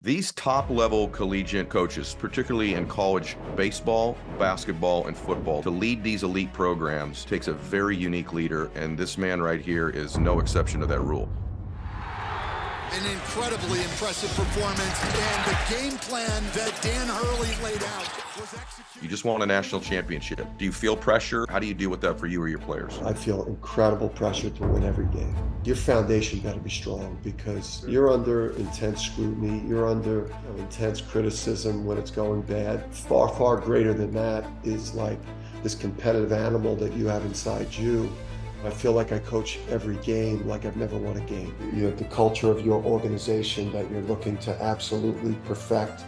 These top-level collegiate coaches, particularly in college baseball, basketball, and football, to lead these elite programs takes a very unique leader, and this man right here is no exception to that rule. An incredibly impressive performance, and the game plan that Dan Hurley laid out was executed. You just won a national championship. Do you feel pressure? How do you deal with that for you or your players? I feel incredible pressure to win every game. Your foundation better be strong because you're under intense scrutiny. You're under intense criticism when it's going bad. Far, far greater than that is like this competitive animal that you have inside you. I feel like I coach every game like I've never won a game. You have the culture of your organization that you're looking to absolutely perfect,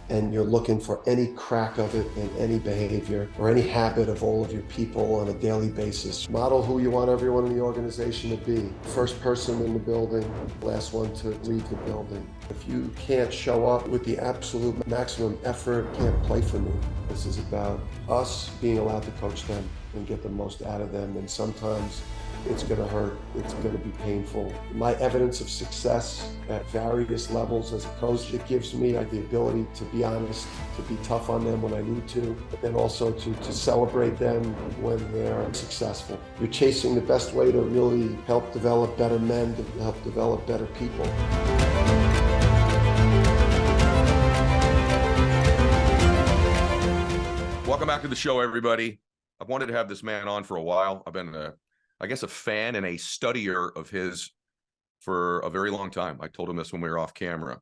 and you're looking for any crack of it in any behavior or any habit of all of your people on a daily basis. Model who you want everyone in the organization to be. First person in the building, last one to leave the building. If you can't show up with the absolute maximum effort, you can't play for me. This is about us being allowed to coach them and get the most out of them. And sometimes it's going to hurt. It's going to be painful. My evidence of success at various levels as a coach, it gives me the ability to be honest, to be tough on them when I need to, but then also to celebrate them when they're successful. You're chasing the best way to really help develop better men, to help develop better people. Welcome back to the show, everybody. I've wanted to have this man on for a while. I've been, I guess, a fan and a studier of his for a very long time. I told him this when we were off camera.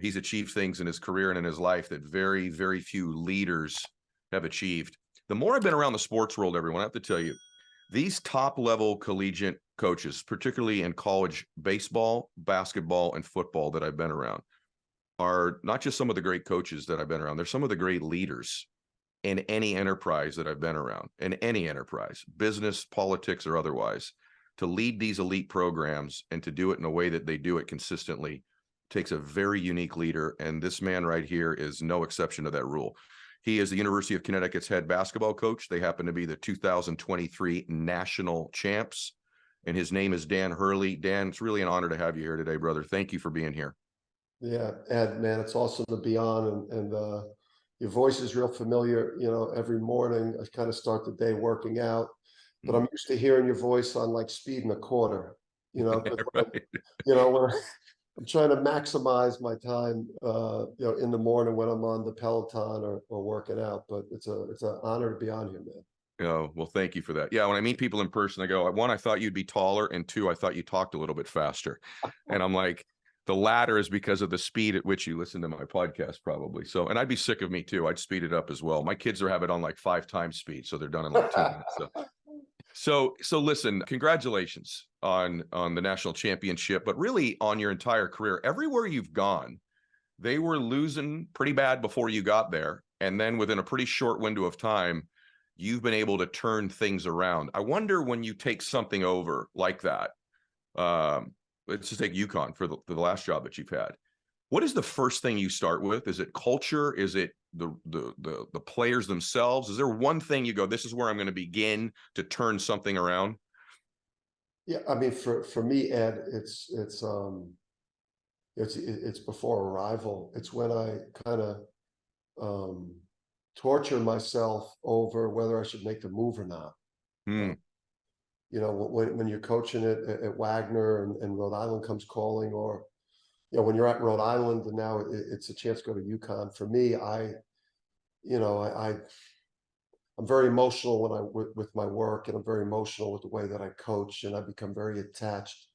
He's achieved things in his career and in his life that very, very few leaders have achieved. The more I've been around the sports world, everyone, I have to tell you, these top-level collegiate coaches, particularly in college baseball, basketball, and football that I've been around, are not just some of the great coaches that I've been around. They're some of the great leaders in any enterprise that I've been around, in any enterprise, business, politics, or otherwise. To lead these elite programs and to do it in a way that they do it consistently takes a very unique leader, and this man right here is no exception to that rule. He is the University of Connecticut's head basketball coach. They happen to be the 2023 national champs, and his name is Dan Hurley. Dan, it's really an honor to have you here today, brother. Thank you for being here. Yeah, Ed, man, it's awesome to be on, and your voice is real familiar. You know, every morning I kind of start the day working out, but I'm used to hearing your voice on like speed and a quarter. You know, Right. when I'm trying to maximize my time, in the morning when I'm on the Peloton or working out. But it's an honor to be on here, man. Oh, well, thank you for that. Yeah, when I meet people in person, I go, one, I thought you'd be taller, and two, I thought you talked a little bit faster. And I'm like, the latter is because of the speed at which you listen to my podcast, probably. So, and I'd be sick of me too. I'd speed it up as well. My kids have it on like 5 times speed, so they're done in like 2 minutes. So listen, congratulations on the national championship, but really on your entire career. Everywhere you've gone, they were losing pretty bad before you got there, and then within a pretty short window of time, you've been able to turn things around. I wonder, when you take something over like that, let's just take UConn for the last job that you've had. What is the first thing you start with? Is it culture? Is it the players themselves? Is there one thing you go, this is where I'm going to begin to turn something around? Yeah, I mean, for me, Ed, it's before arrival. It's when I kind of torture myself over whether I should make the move or not. You know, when you're coaching it at Wagner and Rhode Island comes calling, or, you know, when you're at Rhode Island and now it's a chance to go to UConn. For me, I'm very emotional with my work, and I'm very emotional with the way that I coach, and I become very attached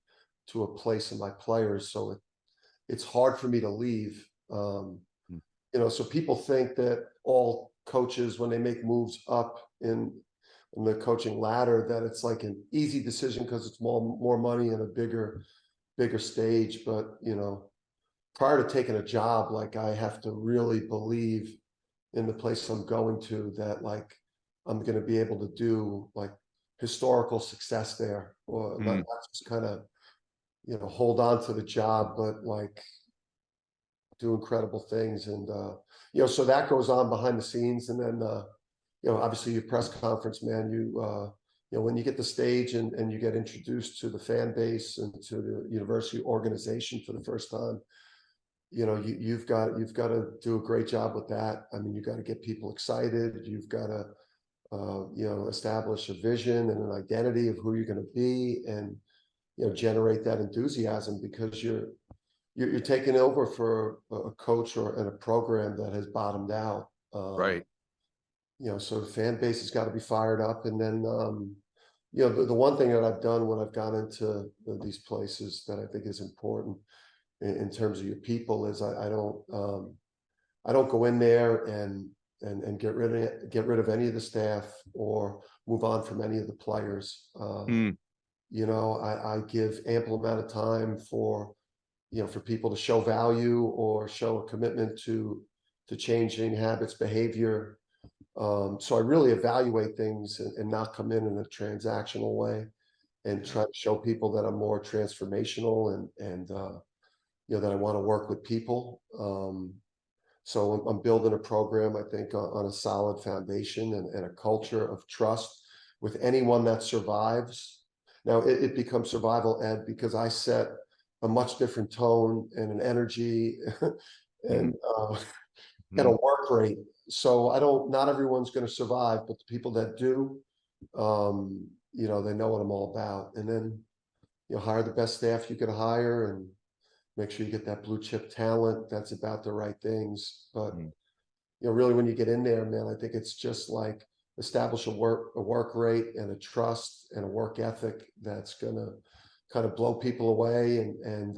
to a place and my players. So it's hard for me to leave. You know, so people think that all coaches, when they make moves up in the coaching ladder, that it's like an easy decision because it's more money and a bigger stage. But, you know, prior to taking a job, like, I have to really believe in the place I'm going to, that like I'm going to be able to do like historical success there, or not just kind of, you know, hold on to the job, but like do incredible things. And you know, so that goes on behind the scenes. And then you know, obviously your press conference, man, you know, when you get the stage and you get introduced to the fan base and to the university organization for the first time, you've got to do a great job with that. I mean, you got to get people excited. You've got to establish a vision and an identity of who you're going to be, and generate that enthusiasm, because you're taking over for a coach and a program that has bottomed out. Right. So the fan base has got to be fired up. And then the one thing that I've done when I've gone into these places that I think is important in terms of your people is I don't go in there and get rid of any of the staff or move on from any of the players. I give ample amount of time for people to show value or show a commitment to changing habits, behavior. So I really evaluate things and not come in a transactional way, and try to show people that I'm more transformational and that I want to work with people. So I'm building a program, I think, on a solid foundation and a culture of trust with anyone that survives. Now it becomes survival ed, because I set a much different tone and an energy and a work rate. So not everyone's going to survive, but the people that do, they know what I'm all about. And then hire the best staff you can hire, and make sure you get that blue chip talent that's about the right things. But really, when you get in there, man, I think it's just like establish a work rate and a trust and a work ethic that's gonna kind of blow people away, and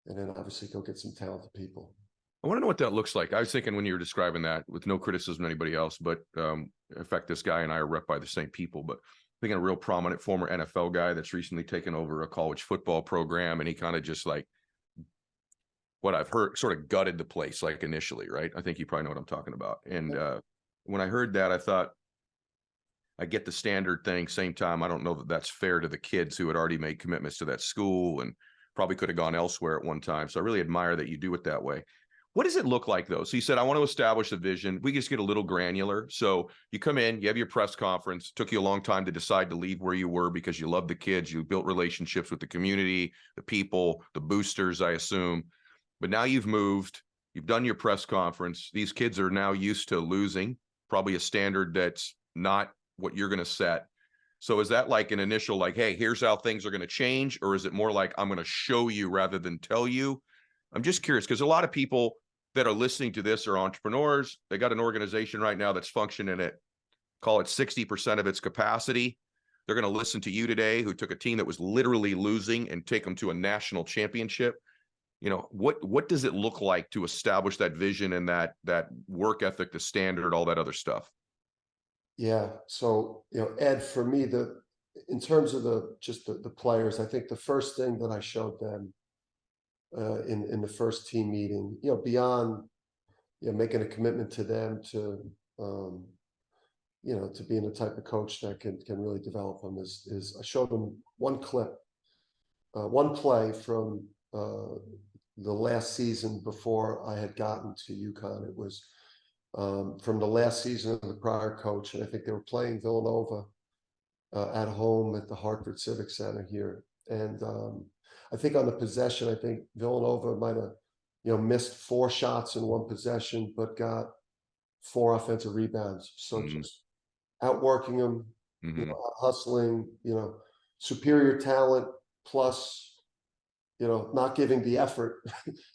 then obviously go get some talented people. I want to know what that looks like. I was thinking when you were describing that, with no criticism of anybody else, but in fact, this guy and I are rep by the same people, but thinking a real prominent former NFL guy that's recently taken over a college football program, and he kind of just like, what I've heard, sort of gutted the place, like initially, right? I think you probably know what I'm talking about. And when I heard that, I thought, I get the standard thing. Same time, I don't know that that's fair to the kids who had already made commitments to that school and probably could have gone elsewhere at one time. So I really admire that you do it that way. What does it look like, though? So you said, I want to establish a vision. We just get a little granular. So you come in, you have your press conference. Took you a long time to decide to leave where you were because you love the kids. You built relationships with the community, the people, the boosters, I assume. But now you've moved, you've done your press conference. These kids are now used to losing, probably a standard that's not what you're going to set. So is that like an initial, like, hey, here's how things are going to change? Or is it more like, I'm going to show you rather than tell you? I'm just curious, because a lot of people that are listening to this are entrepreneurs. They got an organization right now that's functioning at, call it 60% of its capacity. They're going to listen to you today, who took a team that was literally losing and take them to a national championship. What does it look like to establish that vision and that work ethic, the standard, all that other stuff? Yeah. So, Ed, for me, in terms of the players, I think the first thing that I showed them in the first team meeting, beyond making a commitment to them to being the type of coach that can really develop them, is I showed them one one play from the last season before I had gotten to UConn. It was from the last season of the prior coach, and I think they were playing Villanova at home at the Hartford Civic Center here. And I think on the possession, I think Villanova might have missed 4 shots in one possession, but got 4 offensive rebounds. So just outworking them, hustling, superior talent plus not giving the effort,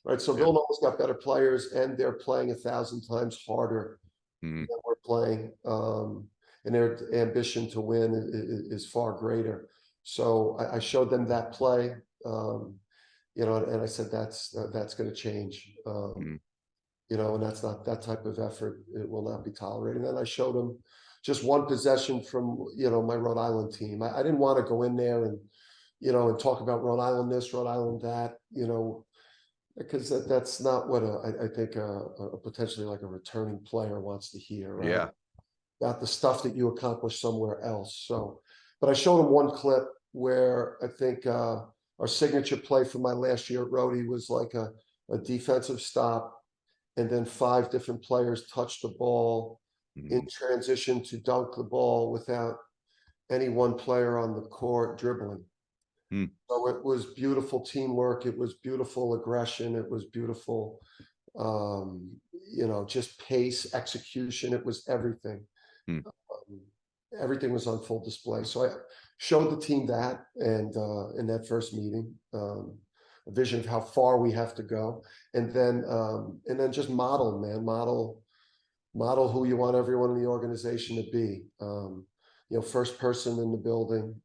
right? So Villanova's got better players, and they're playing 1,000 times harder than we're playing, and their ambition to win is far greater. So I showed them that play, and I said that's going to change, and that's not that type of effort. It will not be tolerated. And then I showed them just one possession from my Rhode Island team. I didn't want to go in there and and talk about Rhode Island this, Rhode Island that, because that's not what I think a potentially like a returning player wants to hear, right? Yeah. About the stuff that you accomplished somewhere else. So, but I showed them one clip where I think our signature play from my last year at Rhode was like a defensive stop, and then 5 different players touched the ball in transition to dunk the ball without any one player on the court dribbling. Hmm. So it was beautiful teamwork. It was beautiful aggression. It was beautiful, just pace, execution. It was everything. Hmm. Um, Everything was on full display. So I showed the team that, and in that first meeting, a vision of how far we have to go, and then just model who you want everyone in the organization to be. First person in the building,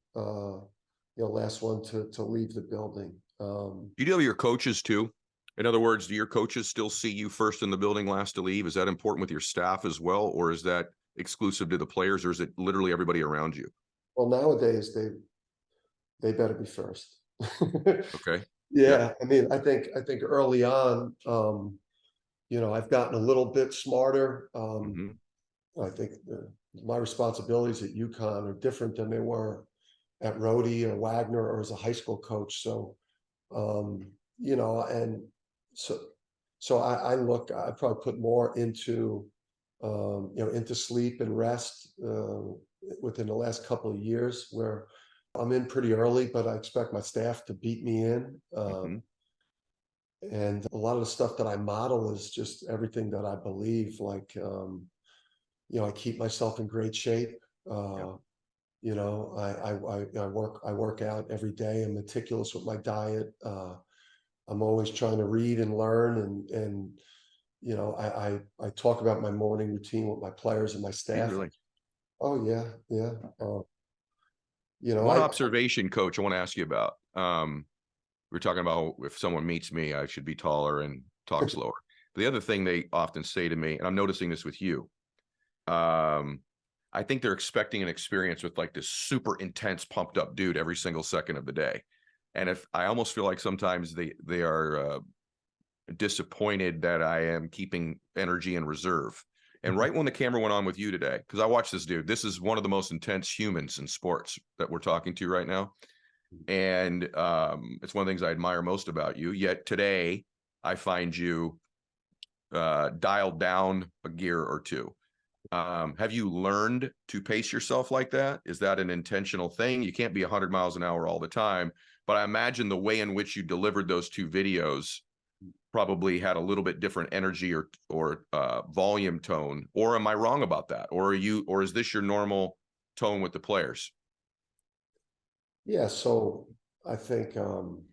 last one to leave the building. You do your coaches too. In other words, do your coaches still see you first in the building, last to leave? Is that important with your staff as well, or is that exclusive to the players, or is it literally everybody around you? Well, nowadays they better be first. Okay. Yeah, I mean, I think early on, I've gotten a little bit smarter. Hmm. I think my responsibilities at UConn are different than they were at RHODE or WAGNER or as a high school coach. So, and so I probably put more into sleep and rest within the last couple of years, where I'm in pretty early, but I expect my staff to beat me in. Hmm. And a lot of the stuff that I model is just everything that I believe. Like, I keep myself in great shape. Yep. I work out every day. I'm meticulous with my diet. I'm always trying to read and learn, and I talk about my morning routine with my players and my Do you staff. really? Oh yeah, yeah. One observation, coach, I want to ask you about. We're talking about if someone meets me, I should be taller and talk slower. But the other thing they often say to me, and I'm noticing this with you, I think they're expecting an experience with like this super intense, pumped up dude every single second of the day. And if I almost feel like sometimes they are disappointed that I am keeping energy in reserve. And right when the camera went on with you today, because I watched this dude, this is one of the most intense humans in sports that we're talking to right now. And it's one of the things I admire most about you. Yet today, I find you dialed down a gear or two. Have you learned to pace yourself like that? Is that an intentional thing? You can't be 100 miles an hour all the time, but I imagine the way in which you delivered those two videos probably had a little bit different energy or volume tone. Or am I wrong about that? Or is this your normal tone with the players? Yeah, so I think when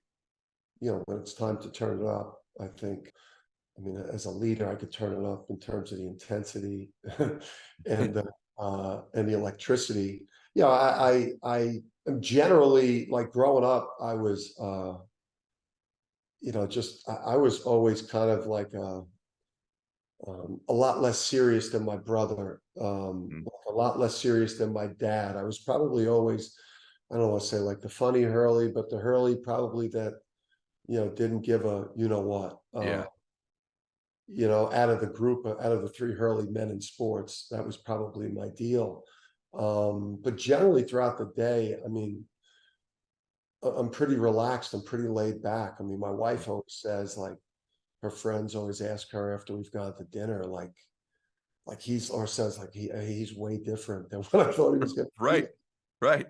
it's time to turn it up, I mean, as a leader, I could turn it up in terms of the intensity and the electricity. I am generally, like, growing up, I was I was always kind of like a lot less serious than my brother, Mm. a lot less serious than my dad. I was probably always, I don't want to say like the funny Hurley, but the Hurley probably that, didn't give a, what, Yeah. out of the group, out of the three Hurley men in sports, that was probably my deal. But generally throughout the day, I mean, I'm pretty relaxed. I'm pretty laid back. I mean, my wife always says, like, her friends always ask her after we've gone to dinner, he's way different than what I thought he was going to be. Right. Right.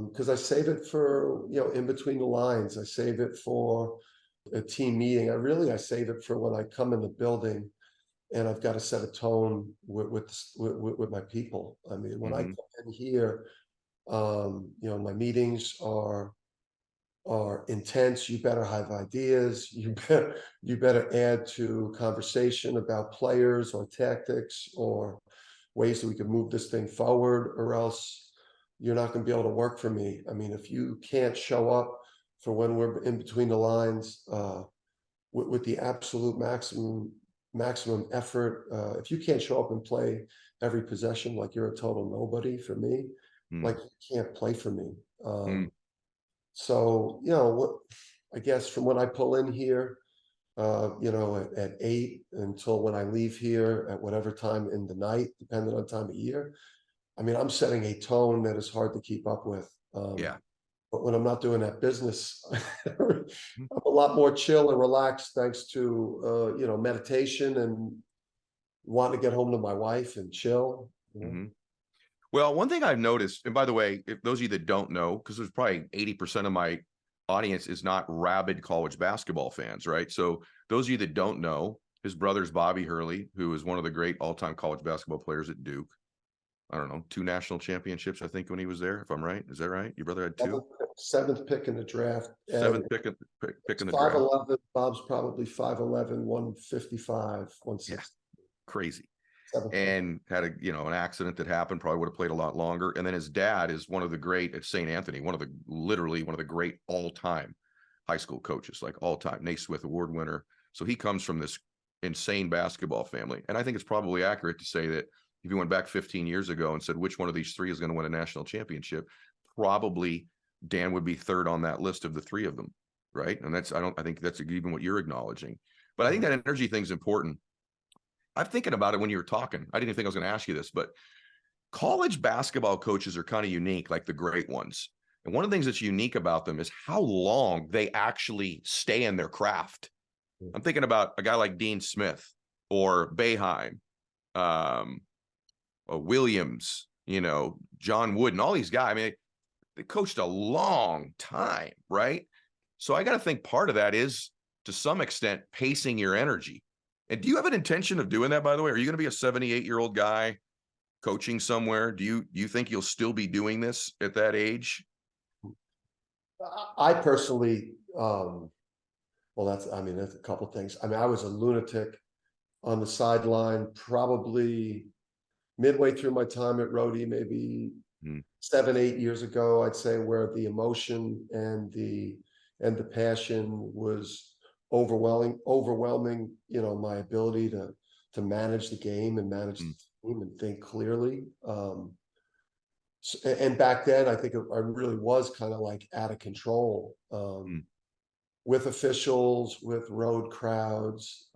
Because I save it for, in between the lines. I save it for a team meeting. I save it for when I come in the building and I've got to set a tone with my people. I mean, when I Mm-hmm. come in here, my meetings are intense. You better have ideas. You better add to conversation about players or tactics or ways that we can move this thing forward, or else you're not going to be able to work for me. I mean, if you can't show up for when we're in between the lines with the absolute maximum effort, if you can't show up and play every possession, like, you're a total nobody for me. Mm. Like, you can't play for me. Mm. So, I guess from when I pull in here, at 8 until when I leave here at whatever time in the night, depending on time of year, I mean, I'm setting a tone that is hard to keep up with. Yeah. But when I'm not doing that business, I'm Mm. a lot more chill and relaxed, thanks to, meditation and wanting to get home to my wife and chill. Mm-hmm. Well, one thing I've noticed, and by the way, if those of you that don't know, because there's probably 80% of my audience is not rabid college basketball fans, right? So those of you that don't know, his brother's Bobby Hurley, who is one of the great all-time college basketball players at Duke. I don't know, 2 national championships, I think, when he was there, if I'm right. Is that right? Your brother had 2? Seventh pick in the draft. Seventh pick in the draft. 5'11". Bob's probably 5'11", 155, 160. Yeah, crazy. Seventh And had an accident that happened, probably would have played a lot longer. And then his dad is one of the great at St. Anthony, literally one of the great all-time high school coaches, like all-time Naismith Award winner. So he comes from this insane basketball family. And I think it's probably accurate to say that if you went back 15 years ago and said which one of these 3 is going to win a national championship, probably Dan would be third on that list of the 3 of them, right? And I think that's even what you're acknowledging. But I think that energy thing is important. I'm thinking about it when you were talking. I didn't even think I was going to ask you this, but college basketball coaches are kind of unique, like the great ones. And one of the things that's unique about them is how long they actually stay in their craft. I'm thinking about a guy like Dean Smith or Boeheim, Williams, John Wooden, all these guys. I mean, they coached a long time, right? So I got to think part of that is, to some extent, pacing your energy. And do you have an intention of doing that, by the way? Are you going to be a 78-year-old guy coaching somewhere? Do you think you'll still be doing this at that age? I personally, that's a couple of things. I mean, I was a lunatic on the sideline, probably midway through my time at Rhode, maybe 7-8 years ago, I'd say, where the emotion and the passion was overwhelming, my ability to manage the game and manage the team and think clearly. And back then, I think I really was kind of like out of control with officials, with road crowds.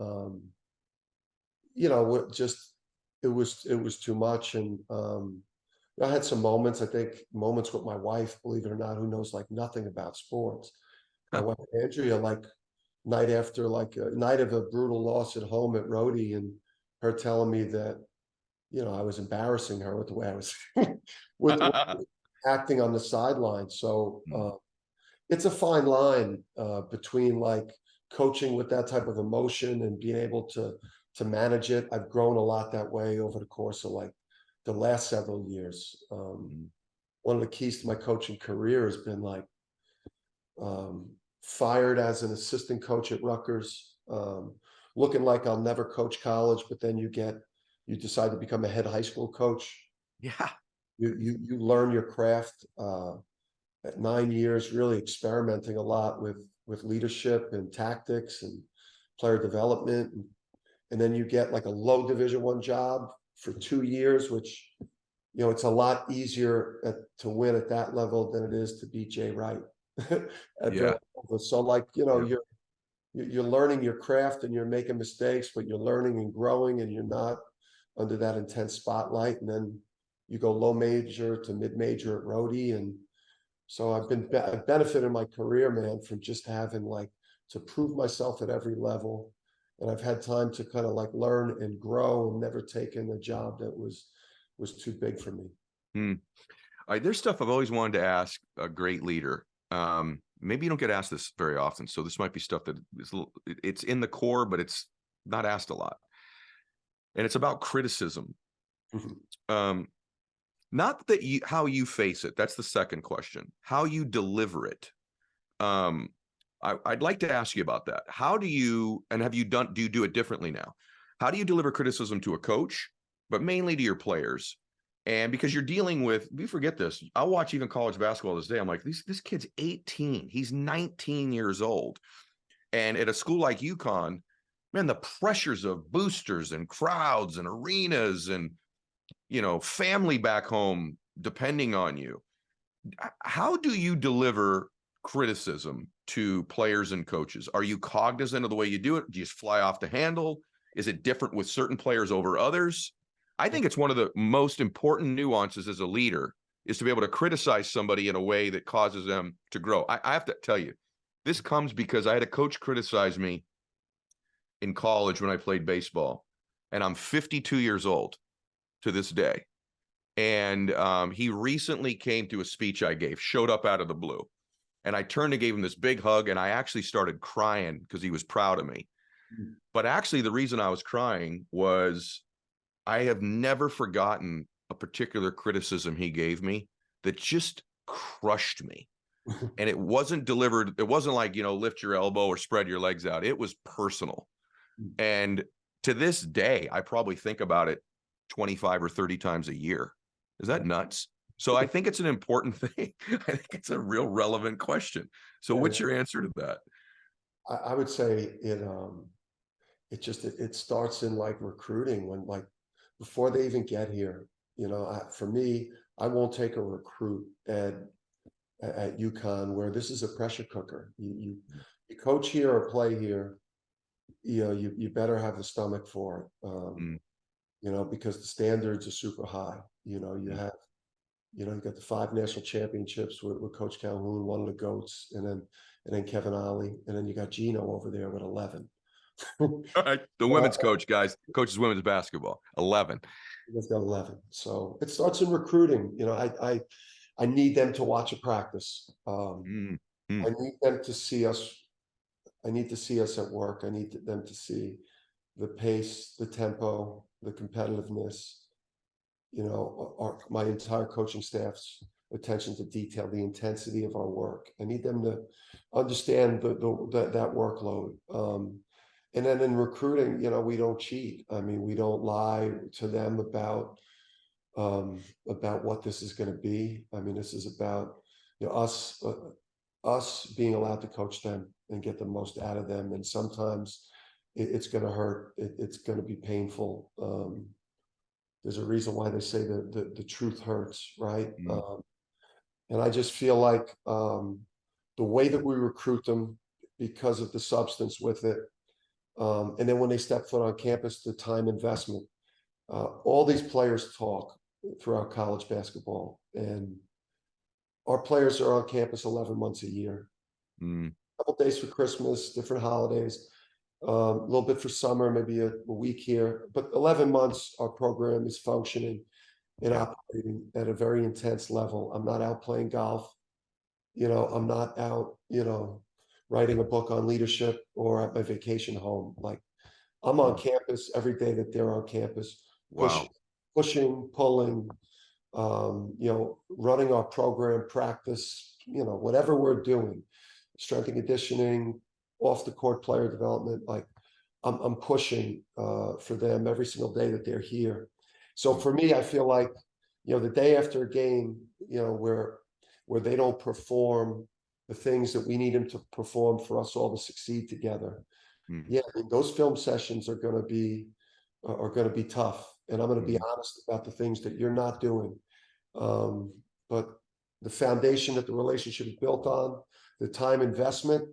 It was too much. And I had some moments with my wife, believe it or not, who knows like nothing about sports. My wife Andrea, like night after like a night of a brutal loss at home at Rhode, and her telling me that I was embarrassing her with the way I was with acting on the sideline. So it's a fine line between like coaching with that type of emotion and being able to manage it. I've grown a lot that way over the course of like the last several years. One of the keys to my coaching career has been like fired as an assistant coach at Rutgers, looking like I'll never coach college, but then you decide to become a head high school coach. Yeah. You learn your craft at 9 years, really experimenting a lot with leadership and tactics and player development. And then you get like a low Division I job for 2 years, which, it's a lot easier to win at that level than it is to beat Jay Wright. So like, you're learning your craft and you're making mistakes, but you're learning and growing and you're not under that intense spotlight. And then you go low major to mid major at Rhode. And so I've benefited in my career, man, from just having like to prove myself at every level. And I've had time to kind of like learn and grow and never taken a job that was too big for me. There's stuff I've always wanted to ask a great leader. Maybe you don't get asked this very often, so this might be stuff that it's in the core, but it's not asked a lot. And it's about criticism. Not that how you face it. That's the second question. How you deliver it. I'd like to ask you about that. How do you, and do you do it differently now? How do you deliver criticism to a coach, but mainly to your players? And because you're dealing with, we forget this. I'll watch even college basketball this day. I'm like, this kid's 18. He's 19 years old. And at a school like UConn, man, the pressures of boosters and crowds and arenas and, family back home depending on you. How do you deliver criticism to players and coaches? Are you cognizant of the way you do it? Do you just fly off the handle? Is it different with certain players over others? I think it's one of the most important nuances as a leader is to be able to criticize somebody in a way that causes them to grow. I have to tell you, this comes because I had a coach criticize me in college when I played baseball, and I'm 52 years old to this day. And he recently came to a speech I gave, showed up out of the blue. And I turned and gave him this big hug, and I actually started crying because he was proud of me. But actually, the reason I was crying was I have never forgotten a particular criticism he gave me that just crushed me. And it wasn't delivered. It wasn't like, lift your elbow or spread your legs out. It was personal. And to this day, I probably think about it 25 or 30 times a year. Is that nuts? So I think it's an important thing. I think it's a real relevant question. So what's your answer to that? I would say it starts in like recruiting, when like before they even get here. For me, I won't take a recruit at UConn where this is a pressure cooker. You coach here or play here, you better have the stomach for it. Because the standards are super high. You got the 5 national championships with Coach Calhoun, one of the GOATs, and then Kevin Ollie, and then you got Gino over there with 11. All right, the women's coach, guys, coaches women's basketball, 11. He's got 11. So it starts in recruiting. I need them to watch a practice. I need them to see us. I need to see us at work. I need them to see the pace, the tempo, the competitiveness. My entire coaching staff's attention to detail, the intensity of our work. I need them to understand that workload. And then in recruiting, we don't cheat. I mean, we don't lie to them about what this is going to be. I mean, this is about us being allowed to coach them and get the most out of them. And sometimes it's going to hurt. It's going to be painful. There's a reason why they say that the truth hurts, right? And I just feel like the way that we recruit them, because of the substance with it, and then when they step foot on campus, the time investment. All these players talk throughout college basketball, and our players are on campus 11 months a year. A couple days for Christmas, different holidays, a little bit for summer, maybe a week here, but 11 months our program is functioning and operating at a very intense level. I'm not out playing golf. I'm not out, writing a book on leadership or at my vacation home. Like, I'm on campus every day that they're on campus, pushing, pulling, running our program, practice, whatever we're doing, strength and conditioning, off the court player development. Like, I'm pushing for them every single day that they're here. So for me, I feel like, the day after a game, where they don't perform the things that we need them to perform for us all to succeed together. Yeah, I mean, those film sessions are going to be tough, and I'm going to be honest about the things that you're not doing. But the foundation that the relationship is built on, the time investment,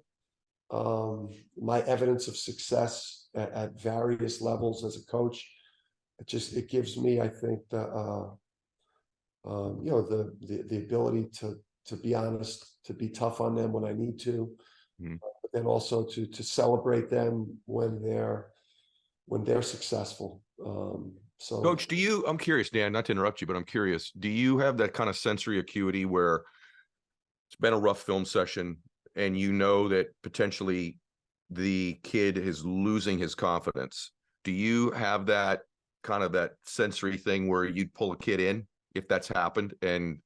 my evidence of success at various levels as a coach, it gives me, I think, the ability to be honest, to be tough on them when I need to, but then also to celebrate them when they're successful. So, Coach, I'm curious, Dan, not to interrupt you, but I'm curious, do you have that kind of sensory acuity where it's been a rough film session and that potentially the kid is losing his confidence? Do you have that kind of that sensory thing where you'd pull a kid in if that's happened and,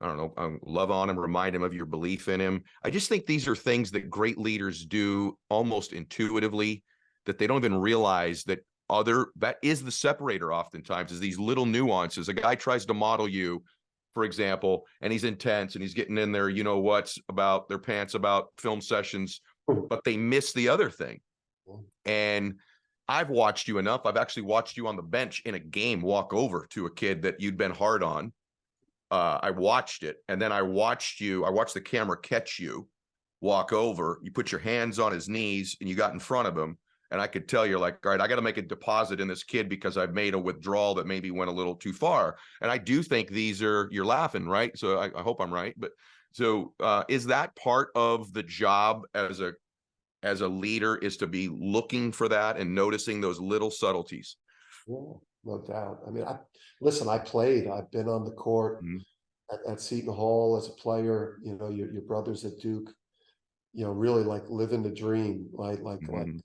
I don't know, love on him, remind him of your belief in him? I just think these are things that great leaders do almost intuitively, that they don't even realize that is the separator oftentimes, is these little nuances. A guy tries to model you, for example, and he's intense and he's getting in there, what's about their pants about film sessions, but they miss the other thing. And I've watched you enough. I've actually watched you on the bench in a game walk over to a kid that you'd been hard on. I watched it, and then I watched the camera catch you walk over. You put your hands on his knees and you got in front of him. And I could tell you're like, all right, I got to make a deposit in this kid because I've made a withdrawal that maybe went a little too far. And I do think you're laughing, right? So I hope I'm right. But so is that part of the job as a leader, is to be looking for that and noticing those little subtleties? Yeah, no doubt. I mean, listen, I played. I've been on the court Mhm, at Seton Hall as a player. You know, your brothers at Duke. You know, really like living the dream, like mhm,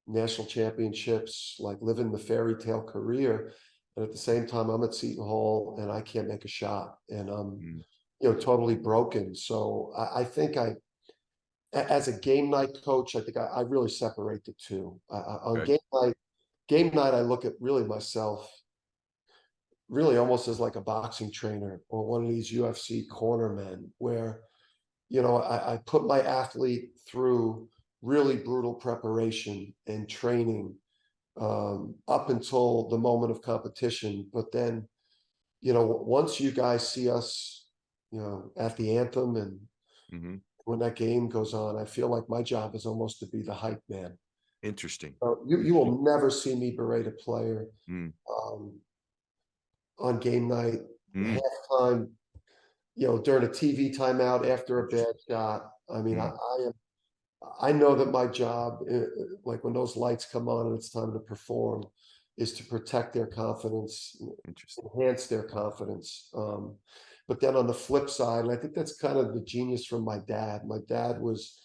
national championships, like living the fairy tale career. And at the same time, I'm at Seton Hall and I can't make a shot, and I'm, mhm. you know, totally broken. So I think as a game night coach, I think I really separate the two. On Okay. game night, I look at really myself really almost as like a boxing trainer or one of these UFC cornermen where, you know, I put my athlete through really brutal preparation and training up until the moment of competition. But then, you know, once you guys see us, you know, at the anthem and Mhm. when that game goes on, I feel like my job is almost to be the hype man. Interesting. You will never see me berate a player Mm, um, on game night, mm, halftime, you know, during a TV timeout after a interesting. bad shot. I mean, Mm, I know that my job, like when those lights come on and it's time to perform, is to protect their confidence, interesting. enhance their confidence. But then on the flip side, and I think that's kind of the genius from my dad. My dad was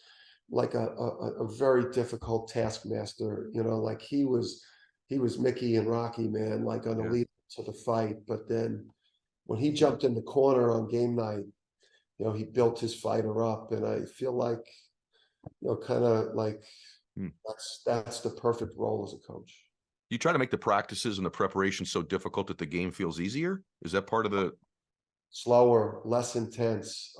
like a very difficult taskmaster. You know, like he was Mickey and Rocky, man, like on the Yeah. lead to the fight. But then when he jumped in the corner on game night, you know, he built his fighter up, and I feel like, you know, kind of like Mm. that's the perfect role as a coach. You try to make the practices and the preparation so difficult that the game feels easier? Is that part of Slower, less intense.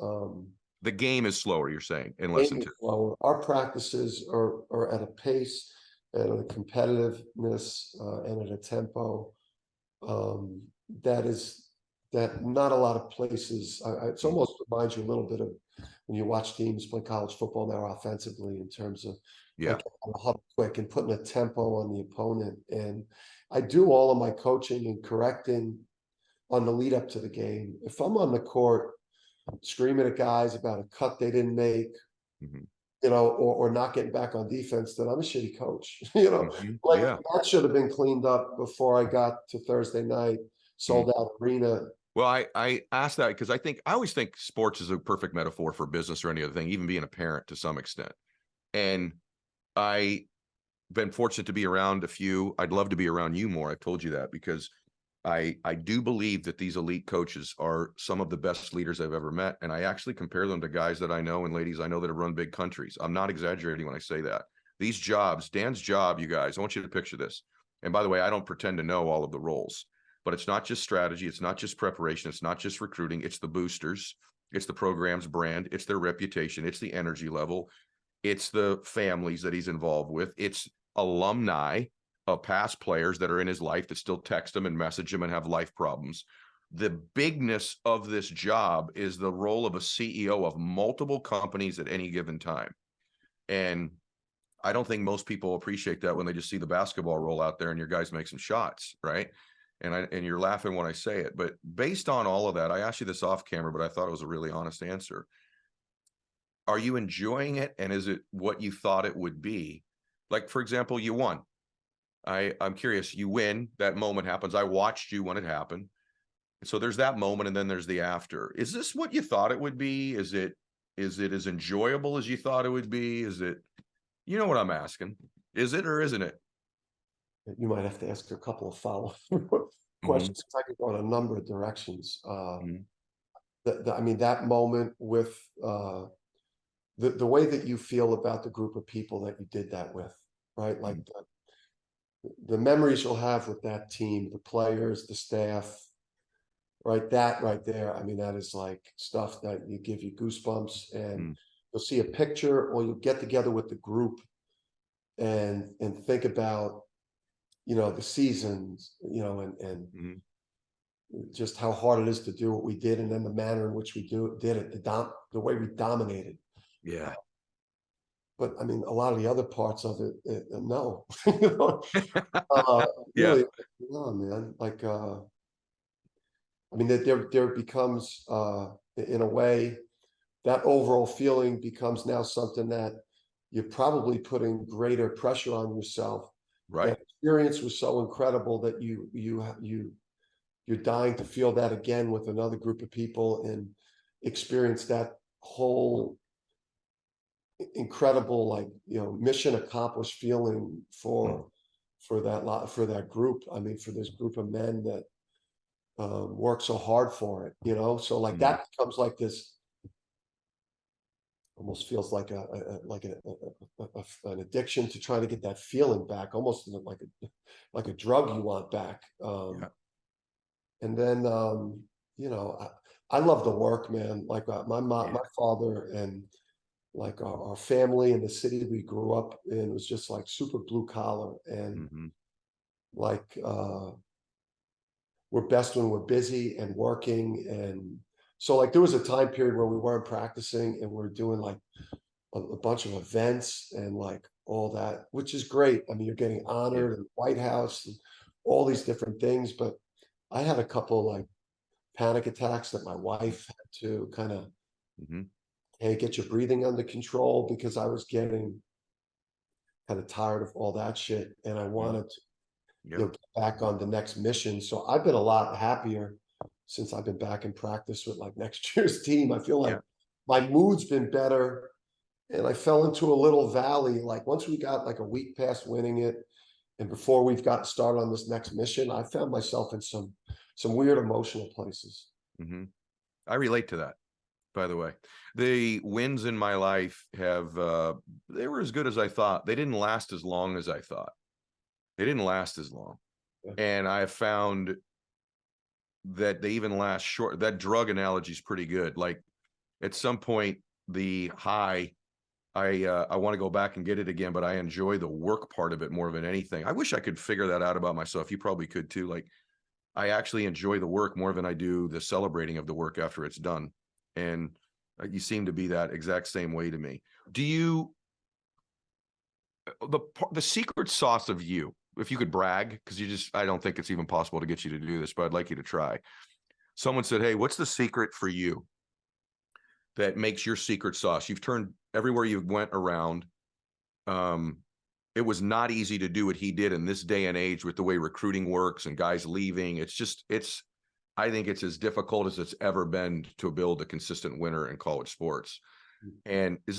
the game is slower, you're saying, and less Game is intense? slower. Our practices are at a pace and a competitiveness and at a tempo um, that is that not a lot of places. It's Mm, almost reminds you a little bit of when you watch teams play college football now offensively in terms of yeah. like hub quick and putting a tempo on the opponent. And I do all of my coaching and correcting on the lead up to the game. If I'm on the court screaming at guys about a cut they didn't make, Mhm, you know, or not getting back on defense, then I'm a shitty coach. You know, mhm, like yeah. that should have been cleaned up before I got to Thursday night, Mm. sold out arena. Well, I asked that because I always think sports is a perfect metaphor for business or any other thing, even being a parent to some extent. And I been fortunate to be around a few. I'd love to be around you more. I've told you that because I do believe that these elite coaches are some of the best leaders I've ever met. And I actually compare them to guys that I know and ladies I know that have run big countries. I'm not exaggerating when I say that. These jobs, Dan's job, you guys, I want you to picture this. And by the way, I don't pretend to know all of the roles, but it's not just strategy. It's not just preparation. It's not just recruiting. It's the boosters. It's the program's brand. It's their reputation. It's the energy level. It's the families that he's involved with. It's alumni of past players that are in his life that still text him and message him and have life problems. The bigness of this job is the role of a CEO of multiple companies at any given time. And I don't think most people appreciate that when they just see the basketball roll out there and your guys make some shots, right? And you're laughing when I say it, but based on all of that, I asked you this off camera, but I thought it was a really honest answer. Are you enjoying it, and is it what you thought it would be? Like, for example, you won. I'm curious, you win, that moment happens. I watched you when it happened. So there's that moment, and then there's the after. Is this what you thought it would be? Is it as enjoyable as you thought it would be? Is it, you know what I'm asking? Is it or isn't it? You might have to ask a couple of follow Mm-hmm. questions. I could go in a number of directions. Mm-hmm. I mean, that moment with the way that you feel about the group of people that you did that with, right? Like the memories you'll have with that team, the players, the staff, right? That right there. I mean, that is like stuff that you give you goosebumps, and Mm-hmm. you'll see a picture or you'll get together with the group and think about, you know, the seasons, you know, and Mm-hmm. just how hard it is to do what we did, and then the manner in which we did it, the way we dominated. Yeah. But I mean, a lot of the other parts of it, no, you know, uh, Yeah. really, no, man. Like, I mean, there becomes, in a way, that overall feeling becomes now something that you're probably putting greater pressure on yourself Right. That experience was so incredible that you're dying to feel that again with another group of people and experience that whole incredible, like, mission accomplished feeling for that group. I mean, for this group of men that work so hard for it, so like that becomes like this, almost feels like an addiction to try to get that feeling back, almost like a drug you want back. And then I love the work, man. Like my mom, my father, and like our family and the city we grew up in was just like super blue collar, and like we're best when we're busy and working. And so like there was a time period where we weren't practicing and we're doing like a bunch of events and like all that, which is great. I mean, you're getting honored in the White House and all these different things, but I had a couple like panic attacks that my wife had to kind of, hey, get your breathing under control, because I was getting kind of tired of all that shit, and I wanted to get back on the next mission. So I've been a lot happier since I've been back in practice with like next year's team. I feel like my mood's been better, and I fell into a little valley. Like once we got like a week past winning it, and before we've got started on this next mission, I found myself in some weird emotional places. I relate to that, by the way. The wins in my life have, they were as good as I thought. They didn't last as long as I thought. They didn't last as long. And I have found that they even last short. That drug analogy is pretty good. Like at some point, the high, I want to go back and get it again, but I enjoy the work part of it more than anything. I wish I could figure that out about myself. You probably could too. Like I actually enjoy the work more than I do the celebrating of the work after it's done. And you seem to be that exact same way to me. Do you, the secret sauce of you, if you could brag, because I don't think it's even possible to get you to do this, but I'd like you to try. Someone said, hey, what's the secret for you that makes your secret sauce? You've turned everywhere you went around. It was not easy to do what he did in this day and age with the way recruiting works and guys leaving. I think it's as difficult as it's ever been to build a consistent winner in college sports. And if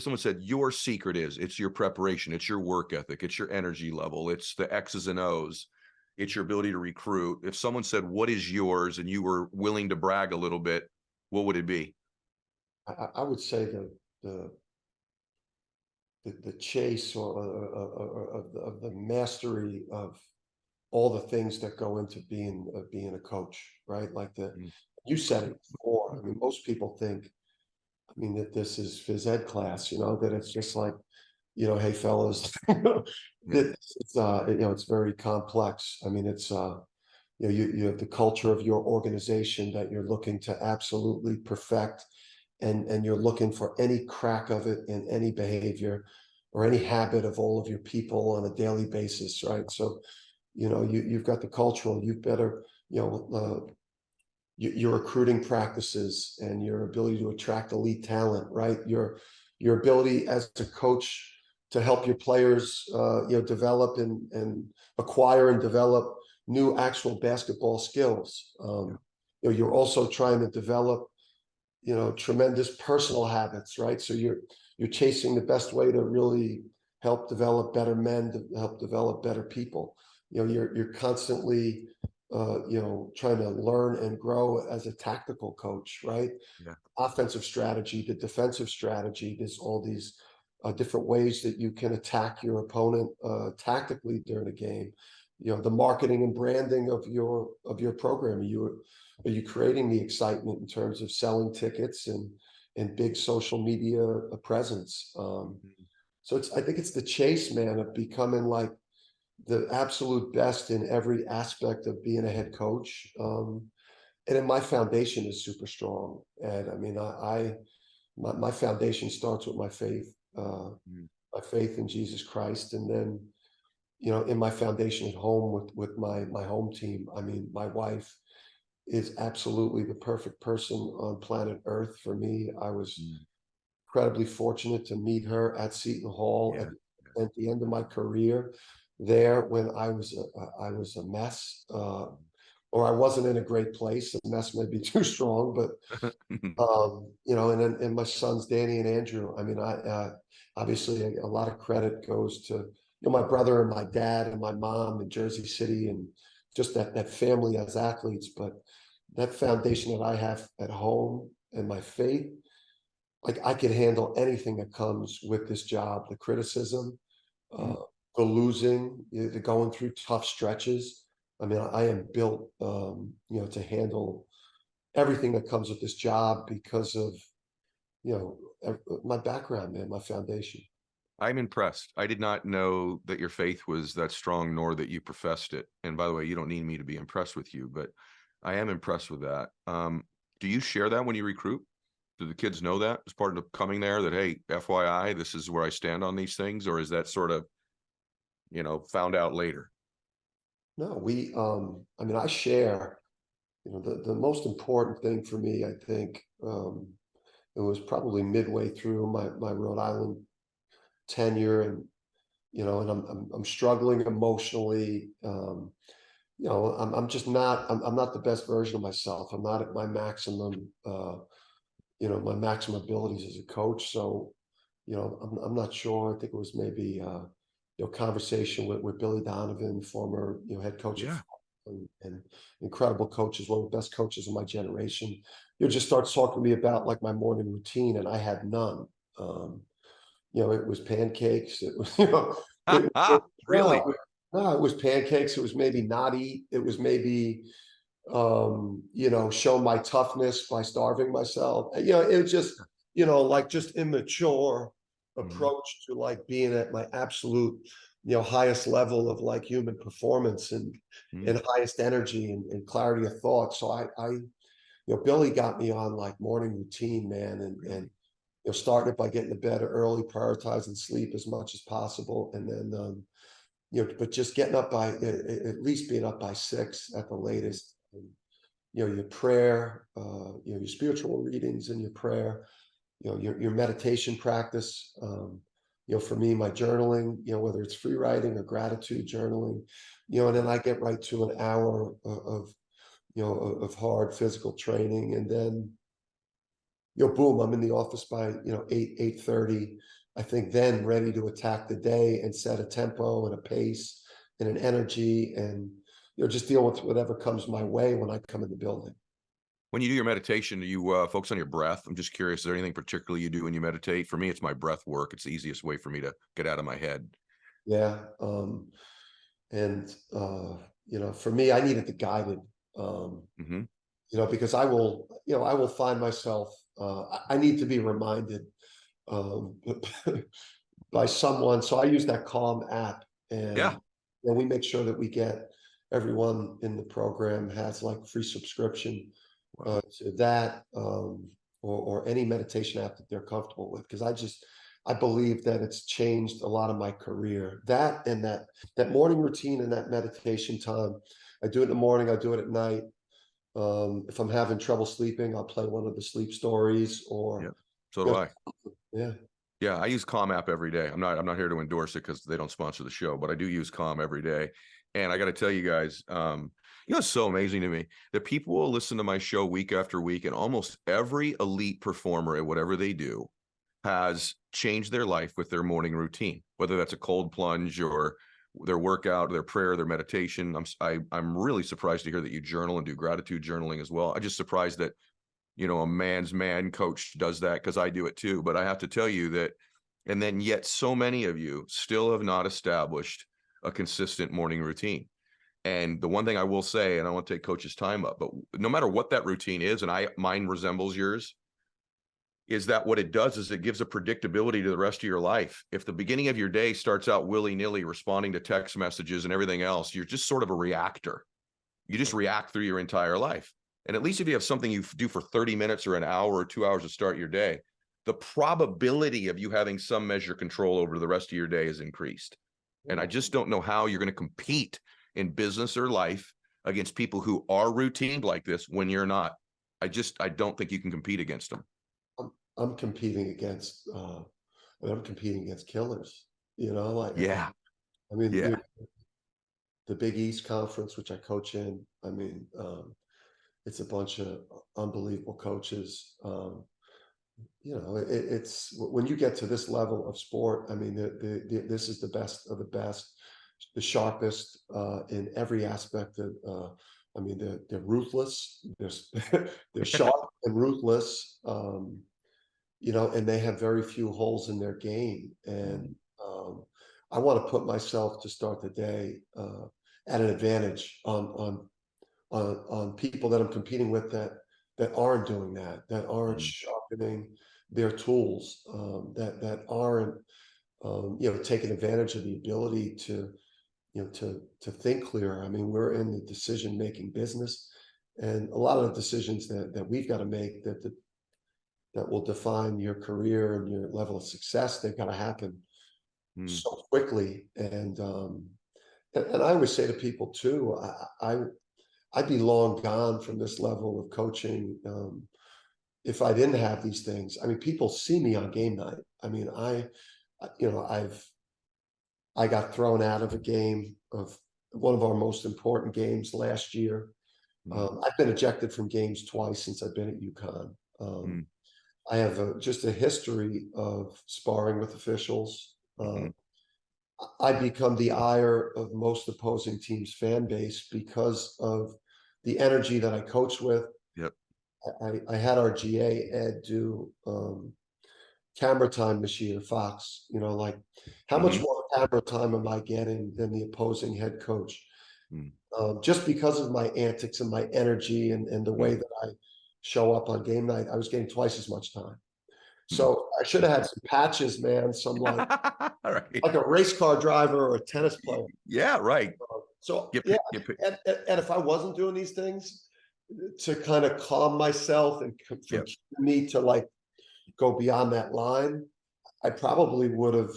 someone said your secret it's your preparation, it's your work ethic, it's your energy level, it's the X's and O's, it's your ability to recruit. If someone said, what is yours, and you were willing to brag a little bit, what would it be? I would say the chase or of the mastery of all the things that go into being a coach, right? Like you said it before. I mean, most people think, I mean, that this is phys ed class, that it's just like, hey fellas, it's very complex. I mean, it's you have the culture of your organization that you're looking to absolutely perfect, and you're looking for any crack of it in any behavior or any habit of all of your people on a daily basis, right? So you've got the cultural, you've better, your recruiting practices and your ability to attract elite talent, right? Your ability as a coach to help your players, develop and acquire and develop new actual basketball skills. You're also trying to develop, tremendous personal habits, right? So you're chasing the best way to really help develop better men, to help develop better people. You're constantly trying to learn and grow as a tactical coach, right? Offensive strategy, the defensive strategy, there's all these different ways that you can attack your opponent tactically during a game. The marketing and branding of your program. Are you creating the excitement in terms of selling tickets and big social media presence? So I think it's the chase, man, of becoming like the absolute best in every aspect of being a head coach. And then my foundation is super strong. And I mean, my foundation starts with my faith, my faith in Jesus Christ. And then, in my foundation at home with my home team, I mean, my wife is absolutely the perfect person on planet Earth for me. I was incredibly fortunate to meet her at Seton Hall at the end of my career. there when I was a mess, or I wasn't in a great place. A mess may be too strong, but you know, and my sons Danny and Andrew. I mean, I obviously a lot of credit goes to, you know, my brother and my dad and my mom in Jersey City, and just that family as athletes. But that foundation that I have at home and my faith, like I could handle anything that comes with this job, the criticism, the losing, the going through tough stretches. I mean, I am built, you know, to handle everything that comes with this job because of, you know, my background, man, my foundation. I'm impressed. I did not know that your faith was that strong, nor that you professed it. And by the way, you don't need me to be impressed with you, but I am impressed with that. Do you share that when you recruit? Do the kids know that as part of coming there, that, hey, FYI, this is where I stand on these things? Or is that sort of, you know, found out later? No, I mean, I share, you know, the most important thing for me, I think, it was probably midway through my Rhode Island tenure, and you know, and I'm struggling emotionally. You know, I'm just not, I'm not the best version of myself. I'm not at my maximum, you know, my maximum abilities as a coach. So, you know, I'm not sure. I think it was maybe you know, conversation with Billy Donovan, former, you know, head coach Yeah. and incredible coaches, one of the best coaches of my generation. You know, just starts talking to me about like my morning routine, and I had none. You know, it was pancakes. It was, you know, Really? no, it was pancakes. It was maybe not eat. It was maybe, you know, show my toughness by starving myself. You know, it was just, you know, like just immature approach to like being at my absolute, you know, highest level of like human performance and highest energy and clarity of thought. So you know, Billy got me on like morning routine, man, and you know, starting it by getting to bed early, prioritizing sleep as much as possible, and then you know, but just getting up by at least being up by 6 at the latest. And, you know, your prayer, you know, your spiritual readings and your prayer, you know, your meditation practice. You know, for me, my journaling, you know, whether it's free writing or gratitude journaling, you know, and then I get right to an hour of you know, of hard physical training, and then, you know, boom, I'm in the office by, you know, 8:30. I think then ready to attack the day and set a tempo and a pace and an energy, and you know, just deal with whatever comes my way when I come in the building. When you do your meditation, do you focus on your breath? I'm just curious, is there anything particularly you do when you meditate? For me, it's my breath work. It's the easiest way for me to get out of my head. Yeah. And you know, for me, I needed the guided, Hmm. you know, because I will, you know, I will find myself, I need to be reminded um, by someone. So I use that Calm app, Yeah. and we make sure that we get everyone in the program has like free subscription Wow. to that, or any meditation app that they're comfortable with. Because I believe that it's changed a lot of my career. That and that morning routine and that meditation time. I do it in the morning. I do it at night. If I'm having trouble sleeping, I'll play one of the sleep stories, Yeah. or So you do know, I. yeah. Yeah, I use Calm app every day. I'm not here to endorse it because they don't sponsor the show, but I do use Calm every day. And I got to tell you guys, you know, it's so amazing to me that people will listen to my show week after week, and almost every elite performer at whatever they do has changed their life with their morning routine, whether that's a cold plunge or their workout, their prayer, their meditation. I'm really surprised to hear that you journal and do gratitude journaling as well. I'm just surprised that, you know, a man's man coach does that, because I do it too. But I have to tell you that, and then yet so many of you still have not established a consistent morning routine. And the one thing I will say, and I want to take coach's time up, but no matter what that routine is, and mine resembles yours, is that what it does is it gives a predictability to the rest of your life. If the beginning of your day starts out willy-nilly responding to text messages and everything else, you're just sort of a reactor. You just react through your entire life. And at least if you have something you do for 30 minutes or an hour or 2 hours to start your day, the probability of you having some measure control over the rest of your day is increased. And I just don't know how you're going to compete in business or life against people who are routined like this when you're not. I don't think you can compete against them. I'm competing against I'm competing against killers, you know, like Yeah. I mean, Yeah. the Big East Conference, which I coach in, I mean, it's a bunch of unbelievable coaches. It's when you get to this level of sport, I mean, this is the best of the best, the sharpest in every aspect of, I mean, they're ruthless. They're sharp and ruthless, and they have very few holes in their game. And I want to put myself to start the day at an advantage on people that I'm competing with that aren't doing that aren't sharpening their tools, that aren't taking advantage of the ability to to think clearer. I mean, we're in the decision-making business, and a lot of the decisions that we've got to make that will define your career and your level of success, they've got to happen so quickly. And I always say to people too, I'd be long gone from this level of coaching if I didn't have these things. I mean, people see me on game night. I mean, I got thrown out of a game of one of our most important games last year. I've been ejected from games twice since I've been at UConn. I have just a history of sparring with officials. I become the ire of most opposing teams' fan base because of the energy that I coach with. Yep. I had our GA Ed do camera time this year, Fox, like how much more camera time am I getting than the opposing head coach? Just because of my antics and my energy and the way that I show up on game night, I was getting twice as much time. So I should have had some patches, man, some like a race car driver or a tennis player. Yeah, right. So yeah, and if I wasn't doing these things to kind of calm myself and for me to like go beyond that line, I probably would have